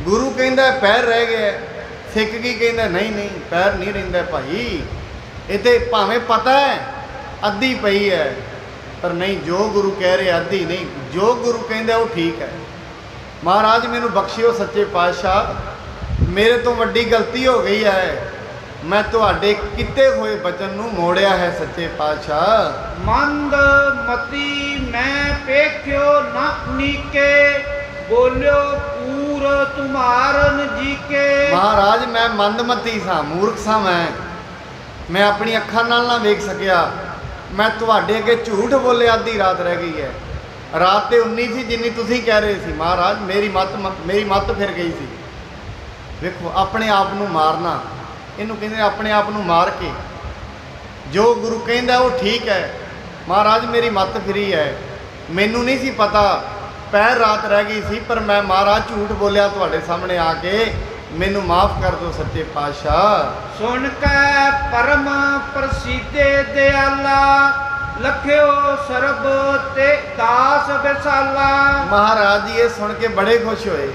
[SPEAKER 1] ਗੁਰੂ ਕਹਿੰਦਾ ਪੈਰ ਰਹਿ ਗਿਆ, ਸਿੱਖ ਕੀ ਕਹਿੰਦਾ ਨਹੀਂ ਪੈਰ ਨਹੀਂ ਰਹਿੰਦਾ ਭਾਈ, ਇਹ ਤੇ ਭਾਵੇਂ ਪਤਾ ਹੈ ਅੱਧੀ ਪਈ ਹੈ, ਪਰ ਨਹੀਂ ਜੋ ਗੁਰੂ ਕਹਿ ਰਿਹਾ ਅੱਧੀ ਨਹੀਂ, ਜੋ ਗੁਰੂ ਕਹਿੰਦਾ ਉਹ ਠੀਕ ਹੈ। ਮਹਾਰਾਜ ਮੈਨੂੰ ਬਖਸ਼ਿਓ ਸੱਚੇ ਪਾਤਸ਼ਾਹ, ਮੇਰੇ ਤੋਂ ਵੱਡੀ ਗਲਤੀ ਹੋ ਗਈ ਹੈ, ਮੈਂ ਤੁਹਾਡੇ ਕੀਤੇ ਹੋਏ ਬਚਨ ਨੂੰ ਮੋੜਿਆ ਹੈ ਸੱਚੇ ਪਾਤਸ਼ਾਹ।
[SPEAKER 2] ਮੰਦ ਮਤੀ ਮੈਂ ਪੇਖਿਓ ਨਾ ਨੀਕੇ, ਬੋਲਿਓ ਪੂਰ ਤੁਮਾਰਨ ਜੀ ਕੇ।
[SPEAKER 1] ਮਹਾਰਾਜ ਮੈਂ ਮੰਦਮਤੀ ਸਾਂ, ਮੂਰਖ ਸਾਂ, ਮੈਂ ਆਪਣੀ ਅੱਖਾਂ ਨਾਲ ਨਾ ਵੇਖ ਸਕਿਆ, ਮੈਂ ਤੁਹਾਡੇ ਅੱਗੇ ਝੂਠ ਬੋਲਿਆ, ਅੱਧੀ ਰਾਤ ਰਹਿ ਗਈ ਹੈ। ਰਾਤ ਤੇ ਉਨੀ ਸੀ ਜਿੰਨੀ ਤੁਸੀਂ ਕਹਿ ਰਹੇ ਸੀ। ਮਹਾਰਾਜ ਮੇਰੀ ਮੱਤ ਫਿਰ ਗਈ ਸੀ। ਵੇਖੋ ਆਪਣੇ ਆਪ ਨੂੰ ਮਾਰਨਾ, ਇਹਨੂੰ ਕਹਿੰਦੇ ਆਪਣੇ ਆਪ ਨੂੰ ਮਾਰ ਕੇ, ਜੋ ਗੁਰੂ ਕਹਿੰਦਾ ਉਹ ਠੀਕ ਹੈ। ਮਹਾਰਾਜ ਮੇਰੀ ਮੱਤ ਫਿਰੀ ਹੈ, ਮੈਨੂੰ ਨਹੀਂ ਸੀ ਪਤਾ ਪੈਰ ਰਾਤ ਰਹਿ ਗਈ ਸੀ, ਪਰ ਮੈਂ ਮਹਾਰਾਜ ਝੂਠ ਬੋਲਿਆ ਤੁਹਾਡੇ ਸਾਹਮਣੇ ਆ ਕੇ, ਮੈਨੂੰ ਮਾਫ ਕਰ ਦਿਓ ਸੱਚੇ ਪਾਤਸ਼ਾਹ।
[SPEAKER 2] ਸੁਣ ਕੇ ਪਰਮ ਪ੍ਰਸੀਦੇ ਦਿਆਲਾ, ਲਖਿਓ ਸਰਬ ਤੇ ਦਾਸ ਵਿਸਾਲਾ।
[SPEAKER 1] ਮਹਾਰਾਜ ਜੀ ਇਹ ਸੁਣ ਕੇ ਬੜੇ ਖੁਸ਼ ਹੋਏ,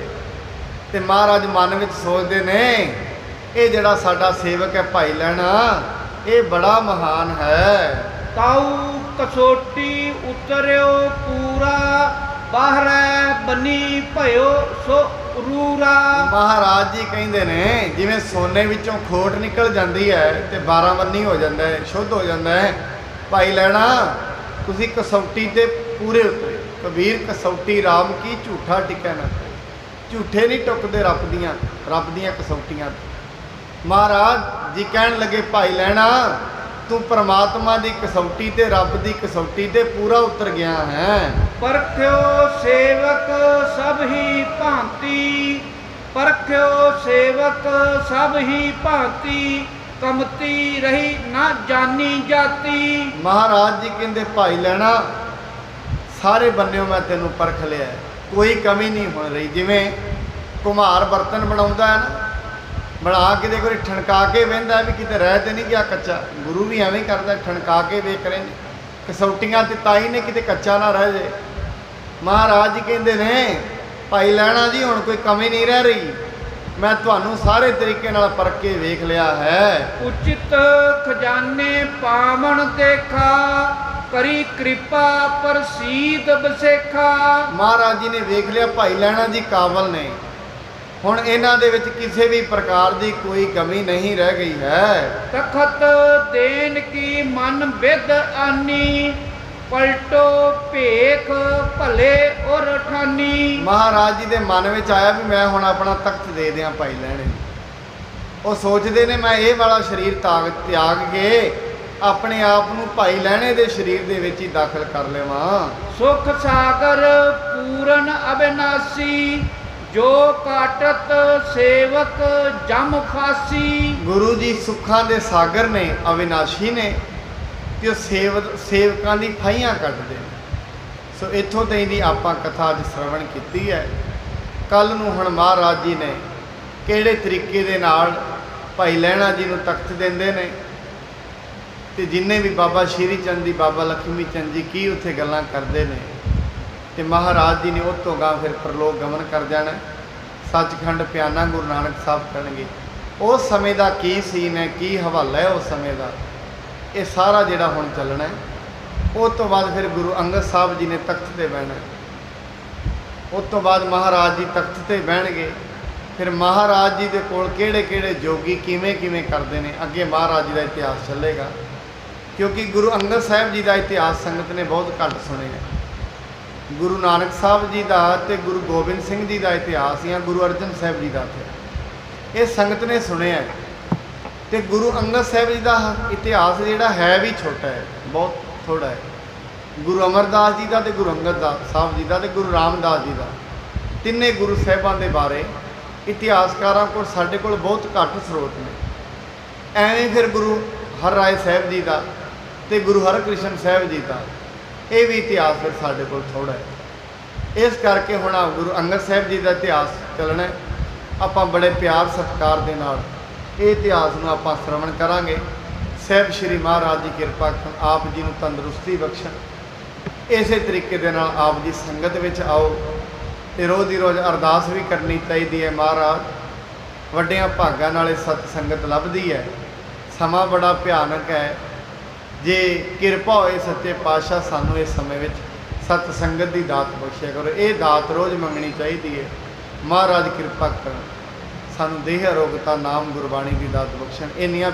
[SPEAKER 1] ਤੇ ਮਹਾਰਾਜ ਮਨ ਵਿੱਚ ਸੋਚਦੇ ਨੇ ਇਹ ਜਿਹੜਾ ਸਾਡਾ ਸੇਵਕ ਹੈ ਭਾਈ ਲਹਿਣਾ, ਇਹ ਬੜਾ ਮਹਾਨ ਹੈ।
[SPEAKER 2] ਤਾਊ ਕਸੋਟੀ ਉਤਰਿਓ ਪੂਰਾ, ਬਾਹਰੈ ਬਨੀ ਭਇਓ ਸੋ ਰੂਰਾ।
[SPEAKER 1] ਮਹਾਰਾਜ ਜੀ ਕਹਿੰਦੇ ਨੇ ਜਿਵੇਂ ਸੋਨੇ ਵਿੱਚੋਂ ਖੋਟ ਨਿਕਲ ਜਾਂਦੀ ਹੈ ਤੇ 12 ਬੰਨੀ ਹੋ ਜਾਂਦਾ ਹੈ, ਸ਼ੁੱਧ ਹੋ ਜਾਂਦਾ ਹੈ, ਭਾਈ ਲੈਣਾ ਤੁਸੀਂ ਕਸੌਟੀ ਤੇ ਪੂਰੇ ਉਤਰੇ। ਕਬੀਰ ਕਸੌਟੀ ਰਾਮ ਕੀ ਝੂਠਾ ਟਿਕੈ ਨਾ ਕੋਈ, ਝੂਠੇ ਨਹੀਂ ਟੁੱਕਦੇ ਰੱਬ ਦੀਆਂ ਕਸੌਟੀਆਂ। ਮਹਾਰਾਜ ਜੀ ਕਹਿਣ ਲੱਗੇ ਭਾਈ ਲੈਣਾ ਤੂੰ ਪਰਮਾਤਮਾ ਦੀ ਕਸੌਟੀ ਤੇ ਰੱਬ ਦੀ ਕਸੌਟੀ ਤੇ ਪੂਰਾ ਉਤਰ ਗਿਆ ਹੈ।
[SPEAKER 2] ਪਰਖਿਓ ਸੇਵਕ ਸਭ ਹੀ ਭਾਂਤੀ, ਪਰਖਿਓ ਸੇਵਕ ਸਭ ਹੀ ਭਾਂਤੀ, ਕਮਤੀ ਰਹੀ ਨਾ ਜਾਣੀ ਜਾਤੀ।
[SPEAKER 1] ਮਹਾਰਾਜ ਜੀ ਕਹਿੰਦੇ ਭਾਈ ਲੈਣਾ ਸਾਰੇ ਬੰਨਿਓ ਮੈਂ ਤੈਨੂੰ ਪਰਖ ਲਿਆ, ਕੋਈ ਕਮੀ ਨਹੀਂ ਹੋ ਰਹੀ। ਜਿਵੇਂ ਕੁਮਾਰ ਬਰਤਨ ਬਣਾਉਂਦਾ ਹੈ ਨਾ, ਬਣਾ ਕੇ ਦੇਖੋ ਠਣਕਾ ਕੇ ਵਹਿੰਦਾ ਵੀ ਕਿਤੇ ਰਹਿ ਤੇ ਨਹੀਂ ਗਿਆ ਕੱਚਾ, ਗੁਰੂ ਵੀ ਐਵੇਂ ਕਰਦਾ, ਠਣਕਾ ਕੇ ਵੇਖ ਰਹੇ ਨੇ ਕਸੌਟੀਆਂ ਤੇ ਤਾਈ ਨੇ ਕਿਤੇ ਕੱਚਾ ਨਾ ਰਹਿ ਜੇ। ਮਹਾਰਾਜ ਜੀ ਕਹਿੰਦੇ ਨੇ ਭਾਈ ਲੈਣਾ ਜੀ ਹੁਣ ਕੋਈ ਕਮੀ ਨਹੀਂ ਰਹਿ ਰਹੀ, ਮੈਂ ਤੁਹਾਨੂੰ ਸਾਰੇ ਤਰੀਕੇ ਨਾਲ ਪਰਖ ਕੇ ਵੇਖ ਲਿਆ ਹੈ।
[SPEAKER 2] ਉਚਿਤ ਖਜ਼ਾਨੇ ਪਾਵਨ ਦੇਖਾ, ਕਰੀ ਕਿਰਪਾ ਪ੍ਰਸੀਦ ਬਸੇਖਾ।
[SPEAKER 1] ਮਹਾਰਾਜ ਜੀ ਨੇ ਵੇਖ ਲਿਆ ਭਾਈ ਲੈਣਾ ਜੀ ਕਾਬਲ ਨੇ, ਹੁਣ ਇਹਨਾਂ ਦੇ ਵਿੱਚ ਕਿਸੇ ਵੀ ਪ੍ਰਕਾਰ ਦੀ ਕੋਈ ਕਮੀ ਨਹੀਂ ਰਹਿ ਗਈ ਹੈ।
[SPEAKER 2] ਤਖਤ ਦੇਨ ਕੀ ਮਨ ਵਿਦ ਆਨੀ, ਪਲਟੋ ਭੇਖ ਭਲੇ ਔਰ ਠਾਨੀ।
[SPEAKER 1] ਮਹਾਰਾਜ ਜੀ ਦੇ ਮਨ ਵਿੱਚ ਆਇਆ ਵੀ ਮੈਂ ਹੁਣ ਆਪਣਾ ਤਖਤ ਦੇ ਦਿਆਂ ਭਾਈ ਲੈਣੇ। ਉਹ ਸੋਚਦੇ ਨੇ ਮੈਂ ਇਹ ਵਾਲਾ ਸਰੀਰ ਤਿਆਗ ਕੇ ਆਪਣੇ ਆਪ ਨੂੰ ਭਾਈ ਲਹਿਣੇ ਦੇ ਸਰੀਰ ਦੇ ਵਿੱਚ ਹੀ ਦਾਖਲ ਕਰ ਲਵਾਂ।
[SPEAKER 2] ਸੁਖ ਸਾਗਰ ਪੂਰਨ ਅਬਿਨਾਸੀ, ਜੋ ਕਾਟਤ ਸੇਵਕ ਜਮ ਫਾਸੀ।
[SPEAKER 1] ਗੁਰੂ ਜੀ ਸੁੱਖਾਂ ਦੇ ਸਾਗਰ ਨੇ, ਅਵਿਨਾਸ਼ੀ ਨੇ, ਤੇ ਉਹ ਸੇਵਕਾਂ ਦੀ ਫਾਹੀਆਂ ਕੱਢਦੇ ਨੇ। ਸੋ ਇੱਥੋਂ ਤਾਈਂ ਦੀ ਆਪਾਂ ਕਥਾ ਅੱਜ ਸ਼ਰਵਣ ਕੀਤੀ ਹੈ। ਕੱਲ ਨੂੰ ਹੁਣ ਮਹਾਰਾਜ ਜੀ ਨੇ ਕਿਹੜੇ ਤਰੀਕੇ ਦੇ ਨਾਲ ਭਾਈ ਲਹਿਣਾ ਜੀ ਨੂੰ ਤਖਤ ਦਿੰਦੇ ਨੇ, ਤੇ ਜਿੰਨੇ ਵੀ ਬਾਬਾ ਸ਼੍ਰੀ ਚੰਦ ਜੀ, ਬਾਬਾ ਲਖਮੀ ਚੰਦ ਜੀ ਕੀ ਉੱਥੇ ਗੱਲਾਂ ਕਰਦੇ ਨੇ, ਤੇ ਮਹਾਰਾਜ ਜੀ ਨੇ ਉਹ ਤੋਂ ਗਾਂ ਫਿਰ ਪ੍ਰਲੋਕ ਗਮਨ ਕਰ ਜਾਣਾ। ਸੱਚਖੰਡ ਪਿਆਨਾ ਗੁਰੂ ਨਾਨਕ ਸਾਹਿਬ ਕਰਨਗੇ। ਉਸ ਸਮੇਂ ਦਾ ਕੀ ਸੀਨ ਹੈ, ਕੀ ਹਵਾਲਾ ਹੈ ਉਸ ਸਮੇਂ ਦਾ, ਇਹ ਸਾਰਾ ਜਿਹੜਾ ਹੁਣ ਚੱਲਣਾ ਹੈ। ਉਸ ਤੋਂ ਬਾਅਦ ਫਿਰ ਗੁਰੂ ਅੰਗਦ ਸਾਹਿਬ ਜੀ ਨੇ ਤਖਤ ਤੇ ਬਹਿਣਾ। ਉਸ ਤੋਂ ਬਾਅਦ ਮਹਾਰਾਜ ਜੀ ਤਖਤ ਤੇ ਬਹਿਣਗੇ। ਫਿਰ ਮਹਾਰਾਜ ਜੀ ਦੇ ਕੋਲ ਕਿਹੜੇ ਕਿਹੜੇ ਜੋਗੀ ਕਿਵੇਂ ਕਿਵੇਂ ਕਰਦੇ ਨੇ, ਅੱਗੇ ਮਹਾਰਾਜ ਜੀ ਦਾ ਇਤਿਹਾਸ ਚੱਲੇਗਾ। ਕਿਉਂਕਿ ਗੁਰੂ ਅੰਗਦ ਸਾਹਿਬ ਜੀ ਦਾ ਇਤਿਹਾਸ ਸੰਗਤ ਨੇ ਬਹੁਤ ਘੱਟ ਸੁਣਿਆ। ਗੁਰੂ ਨਾਨਕ ਸਾਹਿਬ ਜੀ ਦਾ ਤੇ ਗੁਰੂ ਗੋਬਿੰਦ ਸਿੰਘ ਜੀ ਦਾ ਇਤਿਹਾਸ ਜਾਂ ਗੁਰੂ ਅਰਜਨ ਸਾਹਿਬ ਜੀ ਦਾ ਇਹ ਸੰਗਤ ਨੇ ਸੁਣਿਆ। ਤੇ ਗੁਰੂ ਅੰਗਦ ਸਾਹਿਬ ਜੀ ਦਾ ਇਤਿਹਾਸ ਜਿਹੜਾ ਹੈ ਵੀ ਛੋਟਾ ਹੈ, ਬਹੁਤ ਥੋੜਾ ਹੈ। ਗੁਰੂ ਅਮਰਦਾਸ ਜੀ ਦਾ ਤੇ ਗੁਰੂ ਅੰਗਦ ਸਾਹਿਬ ਜੀ ਦਾ ਤੇ ਗੁਰੂ ਰਾਮਦਾਸ ਜੀ ਦਾ, ਤਿੰਨੇ ਗੁਰੂ ਸਾਹਿਬਾਂ ਦੇ ਬਾਰੇ ਇਤਿਹਾਸਕਾਰਾਂ ਕੋਲ, ਸਾਡੇ ਕੋਲ ਬਹੁਤ ਘੱਟ ਸਰੋਤ ਨੇ। ਐਵੇਂ ਫਿਰ ਗੁਰੂ ਹਰਿਰਾਏ ਸਾਹਿਬ ਜੀ ਦਾ ਤੇ ਗੁਰੂ ਹਰਕ੍ਰਿਸ਼ਨ ਸਾਹਿਬ ਜੀ ਦਾ ਇਹ ਵੀ ਇਤਿਹਾਸ ਫਿਰ ਸਾਡੇ ਕੋਲ ਥੋੜਾ ਹੈ। ਇਸ ਕਰਕੇ ਹੁਣ ਗੁਰੂ ਅੰਗਦ ਸਾਹਿਬ ਜੀ ਦਾ ਇਤਿਹਾਸ ਚੱਲਣਾ। ਆਪਾਂ ਬੜੇ ਪਿਆਰ ਸਤਿਕਾਰ ਦੇ ਨਾਲ ਇਹ ਇਤਿਹਾਸ ਨੂੰ ਆਪਾਂ ਸ਼ਰਵਣ ਕਰਾਂਗੇ। ਸਾਹਿਬ ਸ਼੍ਰੀ ਮਹਾਰਾਜ ਦੀ ਕਿਰਪਾ ਕਰਨ, ਆਪ ਜੀ ਨੂੰ ਤੰਦਰੁਸਤੀ ਬਖਸ਼ਣ। ਇਸੇ ਤਰੀਕੇ ਦੇ ਨਾਲ ਆਪ ਜੀ ਸੰਗਤ ਵਿੱਚ ਆਓ ਤੇ ਰੋਜ਼ ਦੀ ਰੋਜ਼ ਅਰਦਾਸ ਵੀ ਕਰਨੀ ਚਾਹੀਦੀ ਹੈ। ਮਹਾਰਾਜ ਵੱਡਿਆਂ ਭਾਗਾਂ ਨਾਲ ਇਹ ਸਤ ਸੰਗਤ ਲੱਭਦੀ ਹੈ। ਸਮਾਂ ਬੜਾ ਭਿਆਨਕ ਹੈ। ਜੇ ਕਿਰਪਾ ਹੋਏ ਸੱਚੇ ਪਾਤਸ਼ਾਹ ਸਾਨੂੰ ਇਸ ਸਮੇਂ ਵਿੱਚ ਸਤ ਸੰਗਤ ਦੀ ਦਾਤ ਬਖਸ਼ਿਆ ਕਰੋ। ਇਹ ਦਾਤ ਰੋਜ਼ ਮੰਗਣੀ ਚਾਹੀਦੀ ਹੈ। ਮਹਾਰਾਜ ਕਿਰਪਾ ਕਰਨ, ਸਾਨੂੰ ਦੇਹ ਅਰੋਗਤਾ, ਨਾਮ ਗੁਰਬਾਣੀ ਦੀ ਦਾਤ ਬਖਸ਼ਣ। ਇੰਨੀਆਂ